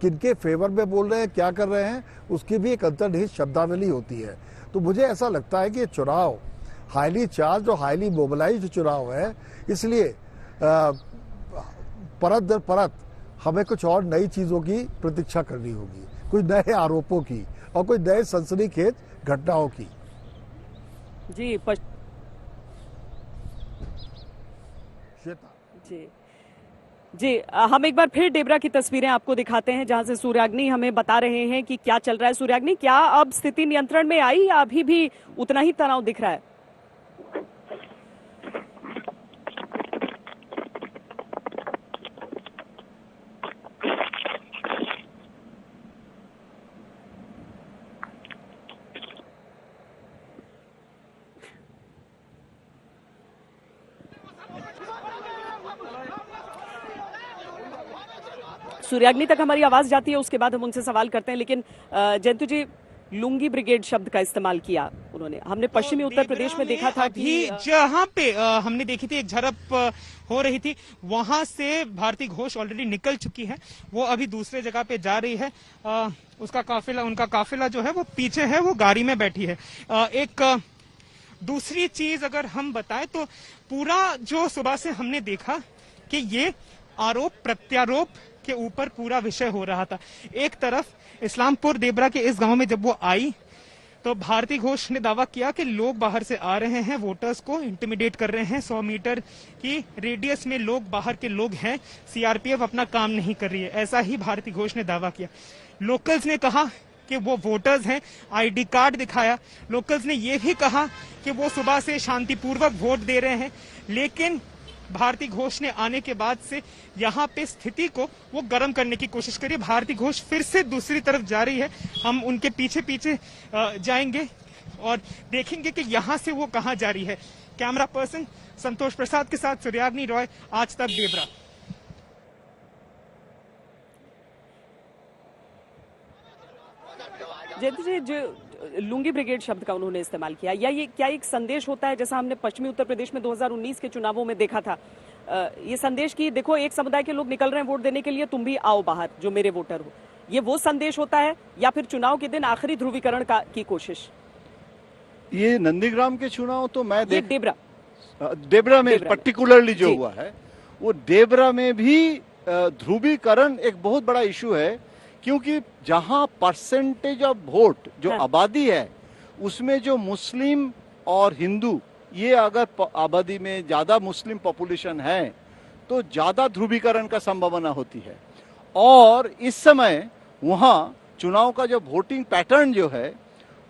किनके फेवर में बोल रहे हैं, क्या कर रहे हैं, उसकी भी एक अंतर्निहित शब्दावली होती है। तो मुझे ऐसा लगता है कि ये चुनाव हाईली चार्ज और हाईली मोबिलाइज्ड चुनाव है, इसलिए परत दर परत हमें कुछ और नई चीजों की प्रतीक्षा करनी होगी, कुछ नए आरोपों की और कुछ नए सनसनीखेज घटनाओं की। जी जी, हम एक बार फिर डेबरा की तस्वीरें आपको दिखाते हैं जहां से सूर्याग्नि हमें बता रहे हैं कि क्या चल रहा है। सूर्याग्नि, क्या अब स्थिति नियंत्रण में आई या अभी भी उतना ही तनाव दिख रहा है? सूर्याग्नि तक हमारी आवाज जाती है, उसके बाद हम उनसे सवाल करते हैं। लेकिन जयंतु जी, लुंगी ब्रिगेड शब्द का इस्तेमाल किया उन्होंने, हमने पश्चिमी उत्तर प्रदेश में देखा था कि जहां पे हमने देखी थी एक झड़प हो रही थी, वहां से भारती घोष ऑलरेडी निकल चुकी है, वो अभी दूसरे जगह पे जा रही है। उनका काफिला जो है वो पीछे है, वो गाड़ी में बैठी है। एक दूसरी चीज अगर हम बताएं तो पूरा जो सुबह से हमने देखा कि ये आरोप प्रत्यारोप के ऊपर पूरा विषय हो रहा था। एक तरफ इस्लामपुर देबरा के इस गांव में जब वो आई तो भारती घोष ने दावा किया कि लोग बाहर से आ रहे हैं, वोटर्स को इंटिमिडेट कर रहे हैं, 100 मीटर की रेडियस में लोग बाहर के लोग हैं, सीआरपीएफ अपना काम नहीं कर रही है, ऐसा ही भारती घोष ने दावा किया। लोकल्स ने कहा कि वो वोटर्स हैं, आईडी कार्ड दिखाया। लोकल्स ने ये भी कहा कि वो सुबह से शांतिपूर्वक वोट दे रहे हैं, लेकिन भारती घोष ने आने के बाद से यहाँ पे स्थिति को वो गर्म करने की कोशिश करी। भारती घोष फिर से दूसरी तरफ जा रही है, हम उनके पीछे पीछे जाएंगे और देखेंगे कि यहाँ से वो कहाँ जा रही है। कैमरा पर्सन संतोष प्रसाद के साथ सूर्याग्नि रॉय, आज तक देबरा। जयंती जी, जो लुंगी ब्रिगेड शब्द का उन्होंने इस्तेमाल किया, या ये क्या एक संदेश होता है, जैसा हमने पश्चिमी उत्तर प्रदेश में 2019 के चुनावों में देखा था, ये संदेश कि देखो एक समुदाय के लोग निकल रहे हैं वोट देने के लिए, तुम भी आओ बाहर जो मेरे वोटर हो, ये वो संदेश होता है, या फिर चुनाव के दिन आखिरी ध्रुवीकरण की कोशिश? ये नंदीग्राम के चुनाव तो मैं देबरा में पर्टिकुलरली जो हुआ है, वो देबरा में भी ध्रुवीकरण एक बहुत बड़ा इशू है, क्योंकि जहां परसेंटेज ऑफ वोट जो आबादी है उसमें जो मुस्लिम और हिंदू, ये अगर आबादी में ज्यादा मुस्लिम पॉपुलेशन है तो ज्यादा ध्रुवीकरण का संभावना होती है। और इस समय वहां चुनाव का जो वोटिंग पैटर्न जो है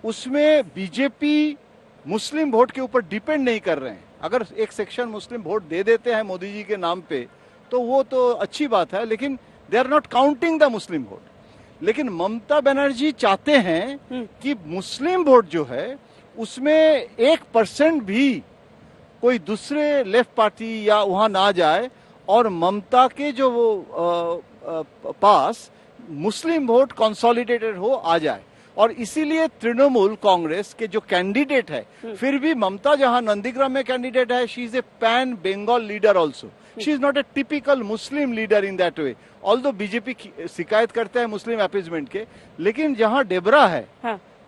उसमें बीजेपी मुस्लिम वोट के ऊपर डिपेंड नहीं कर रहे हैं। अगर एक सेक्शन मुस्लिम वोट दे देते हैं मोदी जी के नाम पे तो वो तो अच्छी बात है, लेकिन they are not counting the Muslim vote. लेकिन ममता बनर्जी चाहते हैं कि मुस्लिम वोट जो है उसमें 1% भी कोई दूसरे लेफ्ट पार्टी या वहां ना जाए और ममता के जो पास मुस्लिम वोट कंसोलिडेटेड हो आ जाए। और इसीलिए तृणमूल कांग्रेस के जो कैंडिडेट है, फिर भी ममता जहां नंदीग्राम में कैंडिडेट है, she is a pan Bengal leader also, she is not a typical Muslim leader in that way. Although BJP शिकायत करते हैं मुस्लिम अपीजमेंट के, लेकिन जहां डेबरा है,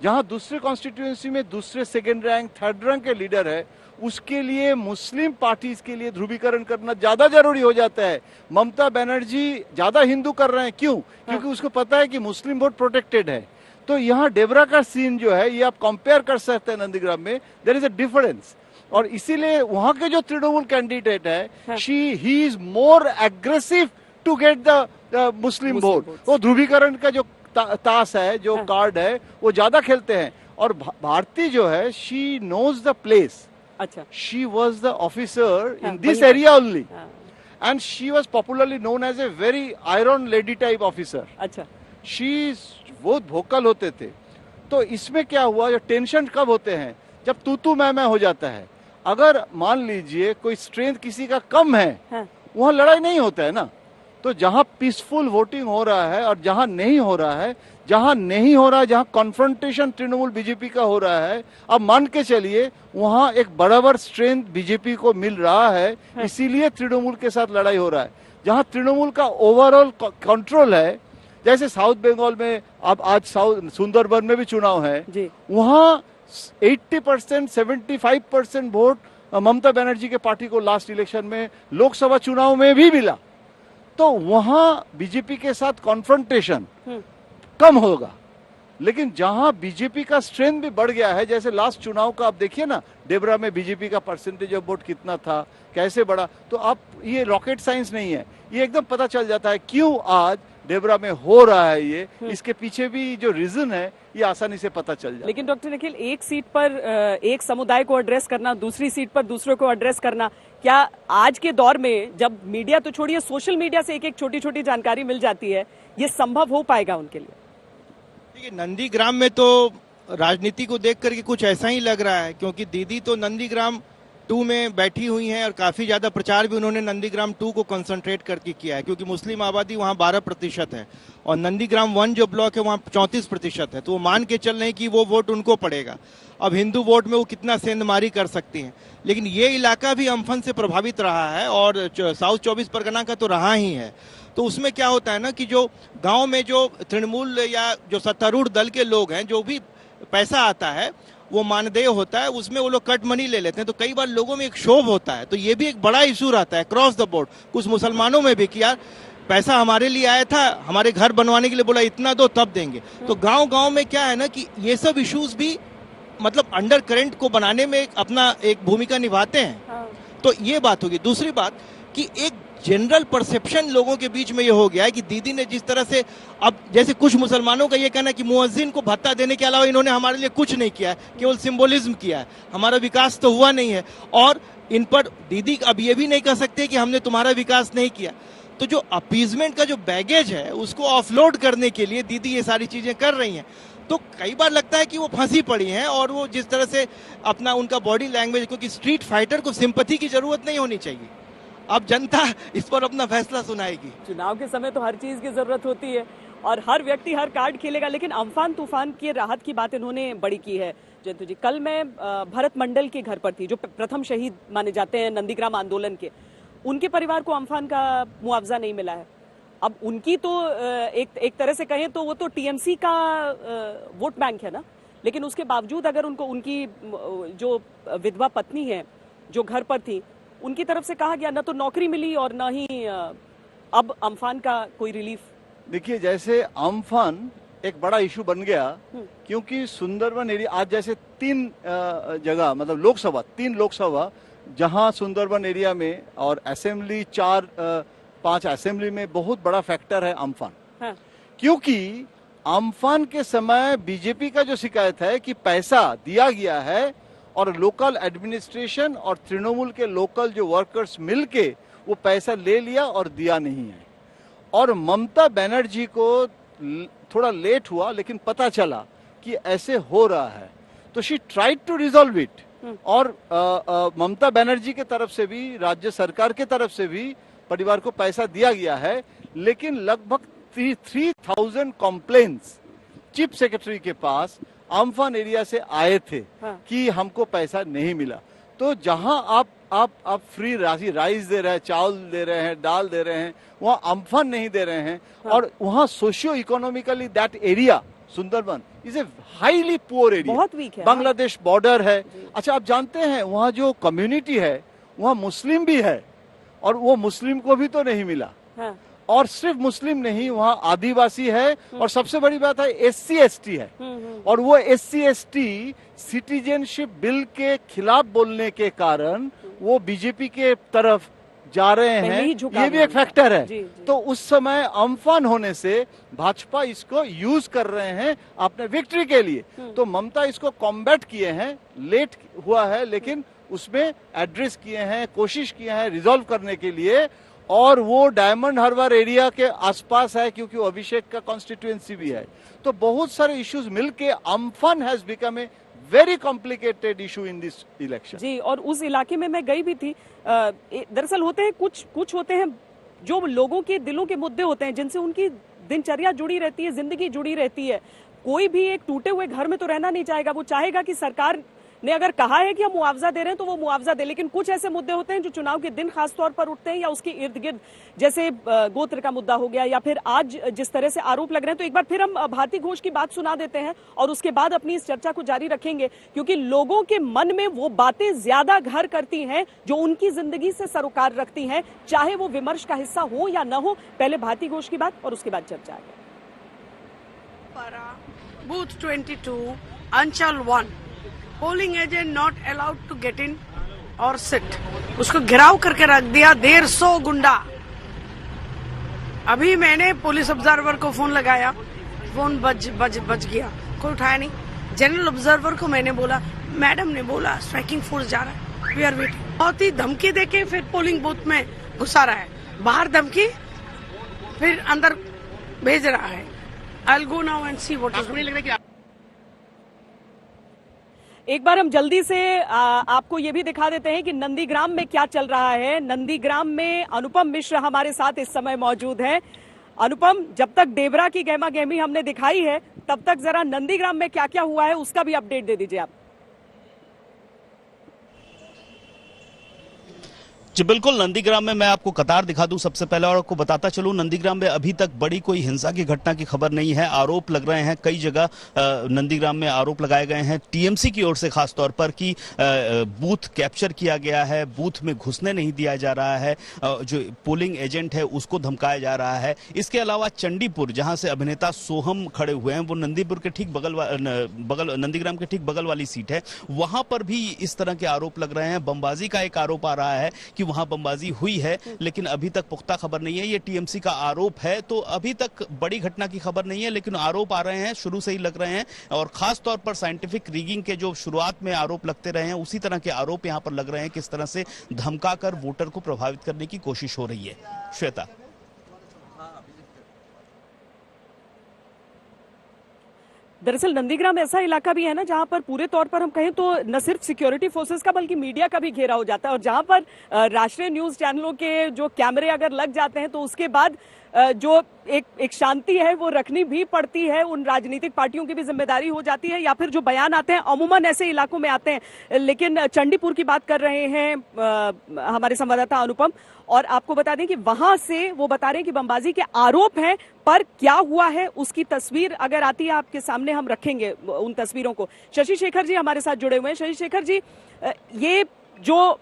जहां दूसरे कॉन्स्टिट्यूएंसी में दूसरे सेकेंड रैंक थर्ड रैंक के लीडर है, उसके लिए मुस्लिम पार्टीज के लिए ध्रुवीकरण करना ज्यादा जरूरी हो जाता है। ममता बनर्जी ज्यादा हिंदू कर रहे हैं, क्यों? क्योंकि उसको पता है कि मुस्लिम वोट प्रोटेक्टेड है। तो यहाँ डेबरा का सीन जो है ये आप कंपेयर कर सकते हैं नंदीग्राम में, देयर इज अ डिफरेंस। और इसीलिए वहां के जो तृणमूल कैंडिडेट है, he is more aggressive to get the Muslim vote. वो ध्रुवीकरण का जो ताश है, जो कार्ड है, वो ज्यादा खेलते हैं। और भारती जो है, शी नोज द प्लेस। अच्छा, she was the officer in this area only, and she was popularly known as a very iron lady type officer. बहुत वोकल होते थे। तो इसमें क्या हुआ, जो टेंशन कब होते हैं, जब तू मैं हो जाता है। अगर मान लीजिए कोई स्ट्रेंथ किसी का कम है, वहां लड़ाई नहीं होता है ना। तो जहां पीसफुल वोटिंग हो रहा है और जहां नहीं हो रहा है, जहां कॉन्फ्रंटेशन तृणमूल बीजेपी का हो रहा है, अब मान के चलिए वहां एक बराबर स्ट्रेंथ बीजेपी को मिल रहा है, इसीलिए तृणमूल के साथ लड़ाई हो रहा है। जहां तृणमूल का ओवरऑल कंट्रोल है, जैसे साउथ बंगाल में, अब आज सुंदरबन में भी चुनाव है, वहां 80% 75% वोट ममता बनर्जी के पार्टी को लास्ट इलेक्शन में लोकसभा चुनाव में भी मिला। तो वहां बीजेपी के साथ कॉन्फ्रंटेशन कम होगा। लेकिन जहां बीजेपी का स्ट्रेंथ भी बढ़ गया है, जैसे लास्ट चुनाव का आप देखिए ना, डेबरा में बीजेपी का परसेंटेज ऑफ वोट कितना था, कैसे बढ़ा। तो आप, ये रॉकेट साइंस नहीं है, ये एकदम पता चल जाता है क्यों आज डेबरा में हो रहा है ये। इसके पीछे भी जो रीजन है ये आसानी से पता चल जाए। लेकिन डॉक्टर निखिल, एक सीट पर एक समुदाय को एड्रेस करना, दूसरी सीट पर दूसरे को एड्रेस करना, क्या आज के दौर में जब मीडिया तो छोड़िए, सोशल मीडिया से एक एक छोटी छोटी जानकारी मिल जाती है, ये संभव हो पाएगा उनके लिए? देखिए, नंदीग्राम में तो राजनीति को देख करके कुछ ऐसा ही लग रहा है, क्योंकि दीदी तो नंदीग्राम 2 में बैठी हुई हैं और काफी ज्यादा प्रचार भी उन्होंने नंदीग्राम 2 को कंसंट्रेट करके किया है, क्योंकि मुस्लिम आबादी वहां 12% है और नंदीग्राम 1 जो ब्लॉक है वहां 34% है, तो वो मान के चल रहे हैं कि वो वोट उनको पड़ेगा। अब हिंदू वोट में वो कितना सेंधमारी कर सकती हैं, लेकिन ये इलाका भी अम्फन से प्रभावित रहा है और साउथ 24 परगना का तो रहा ही है। तो उसमें क्या होता है ना कि जो गांव में जो तृणमूल या जो सत्तारूढ़ दल के लोग हैं, जो भी पैसा आता है वो मानदेय होता है, उसमें वो लोग कट मनी ले लेते हैं, तो कई बार लोगों में एक क्षोभ होता है। तो ये भी एक बड़ा इशू रहता है क्रॉस द बोर्ड, कुछ मुसलमानों में भी कि यार पैसा हमारे लिए आया था, हमारे घर बनवाने के लिए बोला इतना दो तब देंगे। तो गांव गांव में क्या है ना कि ये सब इश्यूज भी मतलब अंडर करंट को बनाने में अपना एक भूमिका निभाते हैं। तो ये बात होगी। दूसरी बात कि एक जनरल परसेप्शन लोगों के बीच में ये हो गया है कि दीदी ने जिस तरह से, अब जैसे कुछ मुसलमानों का ये कहना है कि मुअज्जिन को भत्ता देने के अलावा इन्होंने हमारे लिए कुछ नहीं किया है, केवल सिंबोलिज्म किया है, हमारा विकास तो हुआ नहीं है। और इन पर दीदी अब ये भी नहीं कह सकते कि हमने तुम्हारा विकास नहीं किया। तो जो अपीजमेंट का जो बैगेज है उसको ऑफलोड करने के लिए दीदी ये सारी चीजें कर रही हैं। तो कई बार लगता है कि वो फंसी पड़ी हैं और वो जिस तरह से अपना उनका बॉडी लैंग्वेज, क्योंकि स्ट्रीट फाइटर को सिंपैथी की जरूरत नहीं होनी चाहिए, अब जनता इस पर अपना फैसला सुनाएगी। चुनाव के समय तो हर चीज की जरूरत होती है और हर व्यक्ति हर कार्ड खेलेगा, लेकिन अम्फान तूफान की राहत की बात इन्होंने बड़ी की है। जयंतु जी, कल मैं भरत मंडल के घर पर थी, जो प्रथम शहीद माने जाते हैं नंदीग्राम आंदोलन के। उनके परिवार को अम्फान का मुआवजा नहीं मिला है। अब उनकी तो एक तरह से कहें तो वो तो टीएमसी का वोट बैंक है ना, लेकिन उसके बावजूद अगर उनको उनकी जो विधवा पत्नी है जो घर पर थी, उनकी तरफ से कहा गया न तो नौकरी मिली और न ही अब अम्फान का कोई रिलीफ। देखिए, जैसे अम्फान एक बड़ा इशू बन गया क्योंकि सुंदरबन एरिया आज जैसे 3 जगह मतलब लोकसभा 3 लोकसभा जहां सुंदरबन एरिया में और असेंबली 4-5 असेंबली में बहुत बड़ा फैक्टर है अम्फान। हाँ। क्योंकि अम्फान के समय बीजेपी का जो शिकायत है कि पैसा दिया गया है और लोकल एडमिनिस्ट्रेशन और तृणमूल के लोकल जो वर्कर्स मिलके वो पैसा ले लिया और दिया नहीं है। और ममता बनर्जी को थोड़ा लेट हुआ लेकिन पता चला कि ऐसे हो रहा है, तो she tried to resolve it. और ममता बनर्जी के तरफ से भी राज्य सरकार के तरफ से भी परिवार को पैसा दिया गया है, लेकिन लगभग 3000 कंप्लेंट्स चीफ सेक्रेटरी के पास अम्फान एरिया से आए थे। हाँ। कि हमको पैसा नहीं मिला। तो जहां आप फ्री राशि राइस दे रहे हैं, चावल दे रहे हैं, दाल दे रहे हैं, वहां अम्फान नहीं दे रहे हैं। हाँ। और वहां socio economically that area Sundarban is a highly poor area, बहुत वीक है। बांग्लादेश बॉर्डर है। अच्छा, आप जानते हैं वहां जो कम्युनिटी है वहां मुस्लिम भी है और वो मुस्लिम को भी तो नहीं मिला। हाँ। और सिर्फ मुस्लिम नहीं, वहाँ आदिवासी है और सबसे बड़ी बात है SC ST है। और वो SC ST सिटीजनशिप बिल के खिलाफ बोलने के कारण वो बीजेपी के तरफ जा रहे हैं, ये भी एक फैक्टर है। जी। तो उस समय अम्फान होने से भाजपा इसको यूज कर रहे हैं अपने विक्ट्री के लिए। तो ममता इसको कॉम्बैट किए हैं, लेट हुआ है लेकिन उसमें एड्रेस किए हैं, कोशिश किए हैं रिजॉल्व करने के लिए। और वो डायमंड हार्बर एरिया के आसपास है क्योंकि वो अभिषेक का कॉन्स्टिट्यूएंसी भी है। तो बहुत सारे इश्यूज मिलके Amphan has become a very complicated issue in this election. जी, और उस इलाके में मैं गई भी थी। दरअसल होते हैं कुछ होते हैं जो लोगों के दिलों के मुद्दे होते हैं, जिनसे उनकी दिनचर्या जुड़ी रहती है, जिंदगी जुड़ी रहती है। कोई भी एक टूटे हुए घर में तो रहना नहीं चाहेगा, वो चाहेगा कि सरकार ने अगर कहा है कि हम मुआवजा दे रहे हैं तो वो मुआवजा दे। लेकिन कुछ ऐसे मुद्दे होते हैं जो चुनाव के दिन खास तौर पर उठते हैं या उसके इर्द गिर्द, जैसे गोत्र का मुद्दा हो गया या फिर आज जिस तरह से आरोप लग रहे हैं। तो एक बार फिर हम भारती घोष की बात सुना देते हैं और उसके बाद अपनी इस चर्चा को जारी रखेंगे, क्योंकि लोगों के मन में वो बातें ज्यादा घर करती हैं जो उनकी जिंदगी से सरोकार रखती हैं, चाहे वो विमर्श का हिस्सा हो या न हो। पहले भारती घोष की बात और उसके बाद चर्चा आगे। बूथ 22 अंचल 1 polling agent not allowed to get in और सिट, उसको घेराव करके रख दिया 150 गुंडा। अभी मैंने पुलिस ऑब्जर्वर को फोन लगाया, फोन बज गया, कोई उठाया नहीं। जनरल ऑब्जर्वर को मैंने बोला, मैडम ने बोला स्ट्राइकिंग फोर्स जा रहा है, वी आर वेटिंग। बहुत ही धमकी देके फिर पोलिंग बूथ में घुसा रहा है, बाहर धमकी फिर अंदर भेज रहा है। I will go now and see what is. एक बार हम जल्दी से आपको ये भी दिखा देते हैं कि नंदीग्राम में क्या चल रहा है। नंदीग्राम में अनुपम मिश्र हमारे साथ इस समय मौजूद हैं। अनुपम, जब तक डेबरा की गहमा गहमी हमने दिखाई है, तब तक जरा नंदीग्राम में क्या क्या हुआ है उसका भी अपडेट दे दीजिए आप। जी बिल्कुल, नंदीग्राम में मैं आपको कतार दिखा दूं सबसे पहले, और आपको बताता चलूं नंदीग्राम में अभी तक बड़ी कोई हिंसा की घटना की खबर नहीं है। आरोप लग रहे हैं कई जगह, नंदीग्राम में आरोप लगाए गए हैं टीएमसी की ओर से खास तौर पर कि बूथ कैप्चर किया गया है, बूथ में घुसने नहीं दिया जा रहा है, जो पोलिंग एजेंट है उसको धमकाया जा रहा है। इसके अलावा चंडीपुर, जहां से अभिनेता सोहम खड़े हुए हैं, वो नंदीपुर के ठीक बगल नंदीग्राम के ठीक बगल वाली सीट है, वहां पर भी इस तरह के आरोप लग रहे हैं। बमबाजी का एक आरोप आ रहा है कि वहां बमबाजी हुई है, लेकिन अभी तक पुख्ता खबर नहीं है। ये टीएमसी का आरोप है, तो अभी तक बड़ी घटना की खबर नहीं है, लेकिन आरोप आ रहे हैं, शुरू से ही लग रहे हैं। और खास तौर पर साइंटिफिक रिगिंग के जो शुरुआत में आरोप लगते रहे हैं, उसी तरह के आरोप यहां पर लग रहे हैं, किस तरह से धमकाकर वोटर को प्रभावित करने की कोशिश हो रही है। श्वेता, दरअसल नंदीग्राम ऐसा इलाका भी है ना जहां पर पूरे तौर पर हम कहें तो न सिर्फ सिक्योरिटी फोर्सेस का बल्कि मीडिया का भी घेरा हो जाता है, और जहां पर राष्ट्रीय न्यूज चैनलों के जो कैमरे अगर लग जाते हैं तो उसके बाद जो एक शांति है वो रखनी भी पड़ती है। उन राजनीतिक पार्टियों की भी जिम्मेदारी हो जाती है, या फिर जो बयान आते हैं अमूमन ऐसे इलाकों में आते हैं। लेकिन चंडीपुर की बात कर रहे हैं हमारे संवाददाता अनुपम, और आपको बता दें कि वहां से वो बता रहे हैं कि बमबाजी के आरोप हैं, पर क्या हुआ है उसकी तस्वीर अगर आती है आपके सामने हम रखेंगे उन तस्वीरों को। शशि शेखर जी हमारे साथ जुड़े हुए हैं। शशि शेखर जी, ये जो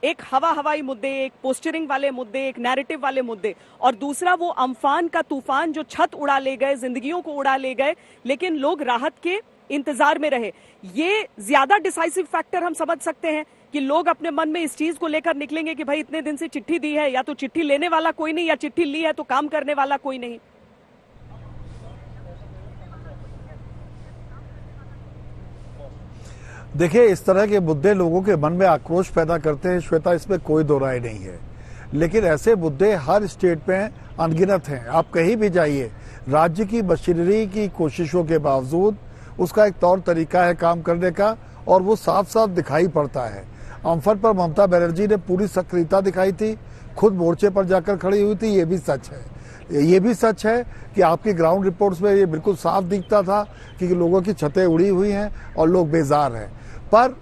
एक हवाई मुद्दे, एक पोस्टरिंग वाले मुद्दे, एक नैरेटिव वाले मुद्दे, और दूसरा वो अम्फान का तूफान जो छत उड़ा ले गए, जिंदगियों को उड़ा ले गए, लेकिन लोग राहत के इंतजार में रहे, ये ज्यादा डिसाइसिव फैक्टर हम समझ सकते हैं कि लोग अपने मन में इस चीज को लेकर निकलेंगे कि भाई इतने दिन से चिट्ठी दी है, या तो चिट्ठी लेने वाला कोई नहीं, या चिट्ठी ली है तो काम करने वाला कोई नहीं। देखिए, इस तरह के मुद्दे लोगों के मन में आक्रोश पैदा करते हैं श्वेता, इसमें कोई दो राय नहीं है। लेकिन ऐसे मुद्दे हर स्टेट में अनगिनत हैं। आप कहीं भी जाइए, राज्य की मशीनरी की कोशिशों के बावजूद उसका एक तौर तरीका है काम करने का, और वो साफ साफ दिखाई पड़ता है। अम्फन पर ममता बनर्जी ने पूरी सक्रियता दिखाई थी, खुद मोर्चे पर जाकर खड़ी हुई थी, ये भी सच है। ये भी सच है कि आपकी ग्राउंड रिपोर्ट्स में ये बिल्कुल साफ दिखता था कि लोगों की छतें उड़ी हुई हैं और लोग बेजार हैं। पर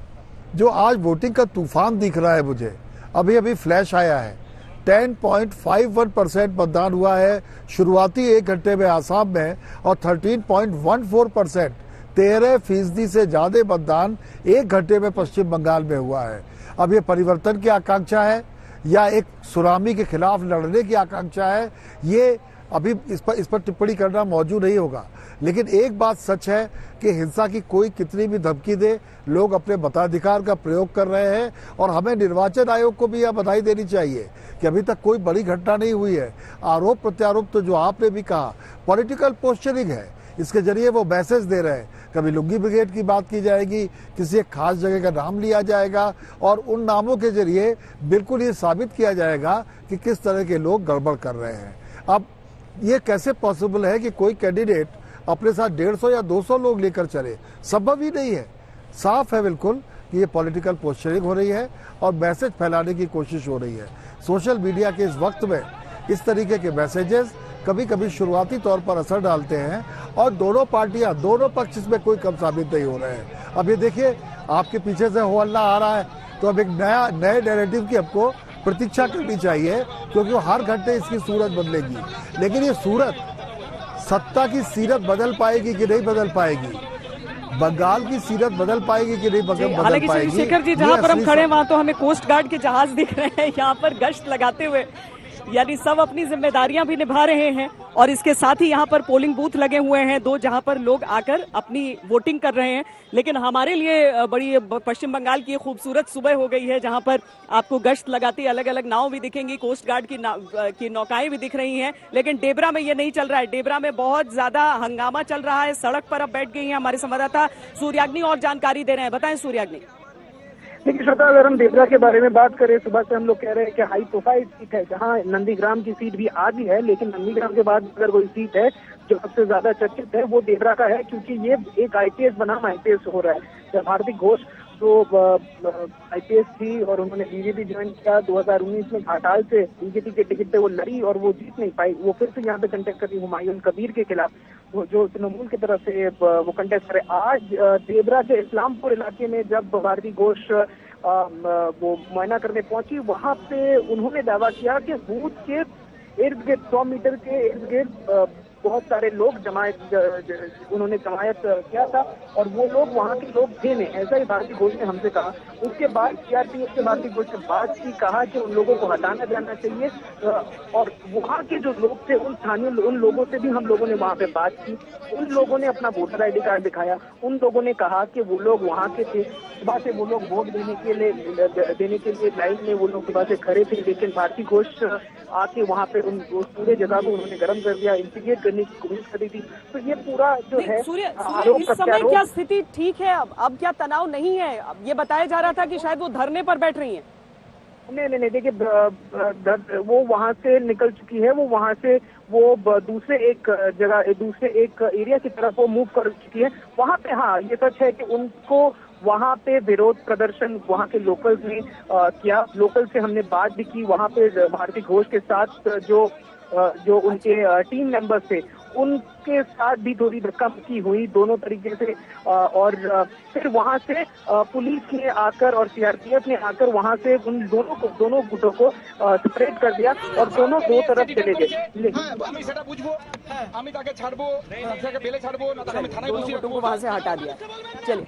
जो आज वोटिंग का तूफान दिख रहा है, मुझे अभी अभी फ्लैश आया है, 10.51% मतदान हुआ है शुरुआती 1 घंटे में आसाम में, और 13.14%, 13% से ज्यादा मतदान 1 घंटे में पश्चिम बंगाल में हुआ है। अब ये परिवर्तन की आकांक्षा है या एक सुनामी के खिलाफ लड़ने की आकांक्षा है, ये अभी इस पर टिप्पणी करना मौजूद नहीं होगा। लेकिन एक बात सच है कि हिंसा की कोई कितनी भी धमकी दे, लोग अपने मताधिकार का प्रयोग कर रहे हैं, और हमें निर्वाचन आयोग को भी यह बधाई देनी चाहिए कि अभी तक कोई बड़ी घटना नहीं हुई है। आरोप प्रत्यारोप तो जो आपने भी कहा पॉलिटिकल पोस्चरिंग है, इसके जरिए वो मैसेज दे रहे हैं। कभी लुंगी ब्रिगेड की बात की जाएगी, किसी एक खास जगह का नाम लिया जाएगा, और उन नामों के जरिए बिल्कुल ये साबित किया जाएगा कि किस तरह के लोग गड़बड़ कर रहे हैं। अब ये कैसे पॉसिबल है कि कोई कैंडिडेट अपने साथ 150 या 200 लोग लेकर चले? संभव ही नहीं है। साफ है बिल्कुल कि ये पॉलिटिकल पोस्चरिंग हो रही है और मैसेज फैलाने की कोशिश हो रही है। सोशल मीडिया के इस वक्त में इस तरीके के मैसेजेस कभी कभी शुरुआती तौर पर असर डालते हैं, और दोनों पार्टियां, दोनों पक्ष इसमें कोई कम साबित नहीं हो रहे हैं। अब ये देखिए, आपके पीछे से हो हल्ला आ रहा है, तो अब एक नए नैरेटिव की आपको प्रतीक्षा करनी चाहिए, क्योंकि हर घंटे इसकी सूरत बदलेगी। लेकिन ये सूरत, सत्ता की सीरत बदल पाएगी कि नहीं बदल पाएगी, बंगाल की सीरत बदल पाएगी कि नहीं बदल पाएगी। शेखर जी, जहां पर हम खड़े वहां तो हमें कोस्ट गार्ड के जहाज दिख रहे हैं यहाँ पर गश्त लगाते हुए, यानी सब अपनी जिम्मेदारियां भी निभा रहे हैं। और इसके साथ ही यहाँ पर पोलिंग बूथ लगे हुए हैं 2, जहां पर लोग आकर अपनी वोटिंग कर रहे हैं। लेकिन हमारे लिए बड़ी पश्चिम बंगाल की खूबसूरत सुबह हो गई है, जहां पर आपको गश्त लगाती अलग अलग नाव भी दिखेंगी, कोस्ट गार्ड की नौकाएं भी दिख रही हैं। लेकिन डेबरा में ये नहीं चल रहा है। डेबरा में बहुत ज्यादा हंगामा चल रहा है, सड़क पर अब बैठ गई है हमारे संवाददाता सूर्याग्नि और जानकारी दे रहे हैं। बताएं सूर्याग्नि। देखिए श्वेता, अगर हम डेबरा के बारे में बात करें, सुबह से हम लोग कह रहे हैं कि हाई प्रोफाइल सीट है, जहां नंदीग्राम की सीट भी आधी है, लेकिन नंदीग्राम के बाद अगर कोई सीट है जो सबसे ज्यादा चर्चित है वो डेबरा का है, क्योंकि ये एक आईपीएस बनाम आईपीएस हो रहा है। भारती घोष जो IPS थी और उन्होंने बीजेपी ज्वाइन किया 2019 में घाटाल से बीजेपी के टिकट पे वो लड़ी और वो जीत नहीं पाई। वो फिर से यहाँ पे कंटेस्ट करी हुमायूं कबीर के खिलाफ, जो तृणमूल की तरफ से वो कंटेस्ट करे। आज देबरा के इस्लामपुर इलाके में जब भारती घोष वो मुआयना करने पहुंची, वहां पे उन्होंने दावा किया कि बूथ के इर्द गिर्द 100 मीटर के इर्द गिर्द बहुत सारे लोग उन्होंने जमायत किया था और वो लोग वहाँ के लोग थे नहीं, ऐसा ही भारती घोष ने हमसे कहा। उसके बाद CRPF के भारती घोष से बात की, कहा कि उन लोगों को हटाना जाना चाहिए और वहाँ के जो लोग थे उन स्थानीय उन लोगों से भी हम लोगों ने वहाँ पे बात की। उन लोगों ने अपना वोटर ID कार्ड दिखाया, उन लोगों ने कहा कि वो लोग वहाँ के थे, सुबह से वो लोग वोट देने के लिए लाइन में वो लोग सुबह से खड़े थे, लेकिन भारती घोष आके वहाँ पे उस पूरे जगह को उन्होंने गर्म कर दिया, इंटीग्रेट करने की कोशिश करी थी। तो ये पूरा जो है सूर्य इस समय क्या स्थिति ठीक है? अब क्या तनाव नहीं है? अब ये बताया जा रहा था कि शायद वो धरने पर बैठ रही हैं। नहीं, देखिए वो वहाँ से निकल चुकी है, वो वहाँ से वो दूसरे एक एरिया की तरफ वो मूव कर चुकी है। वहाँ पे हाँ ये सच है कि उनको वहाँ पे विरोध प्रदर्शन वहाँ के लोकल्स ने किया। लोकल से हमने बात भी की, वहाँ पे भारती घोष के साथ जो उनके टीम मेंबर्स थे उनके साथ भी थोड़ी धक्का-मुक्की हुई दोनों तरीके से और फिर वहां से पुलिस ने आकर और CRPF ने आकर वहां से उन दोनों गुटों को सेपरेट कर दिया और दोनों दो तरफ चले गए। दोनों गुटों को वहां से हटा दिया। चलिए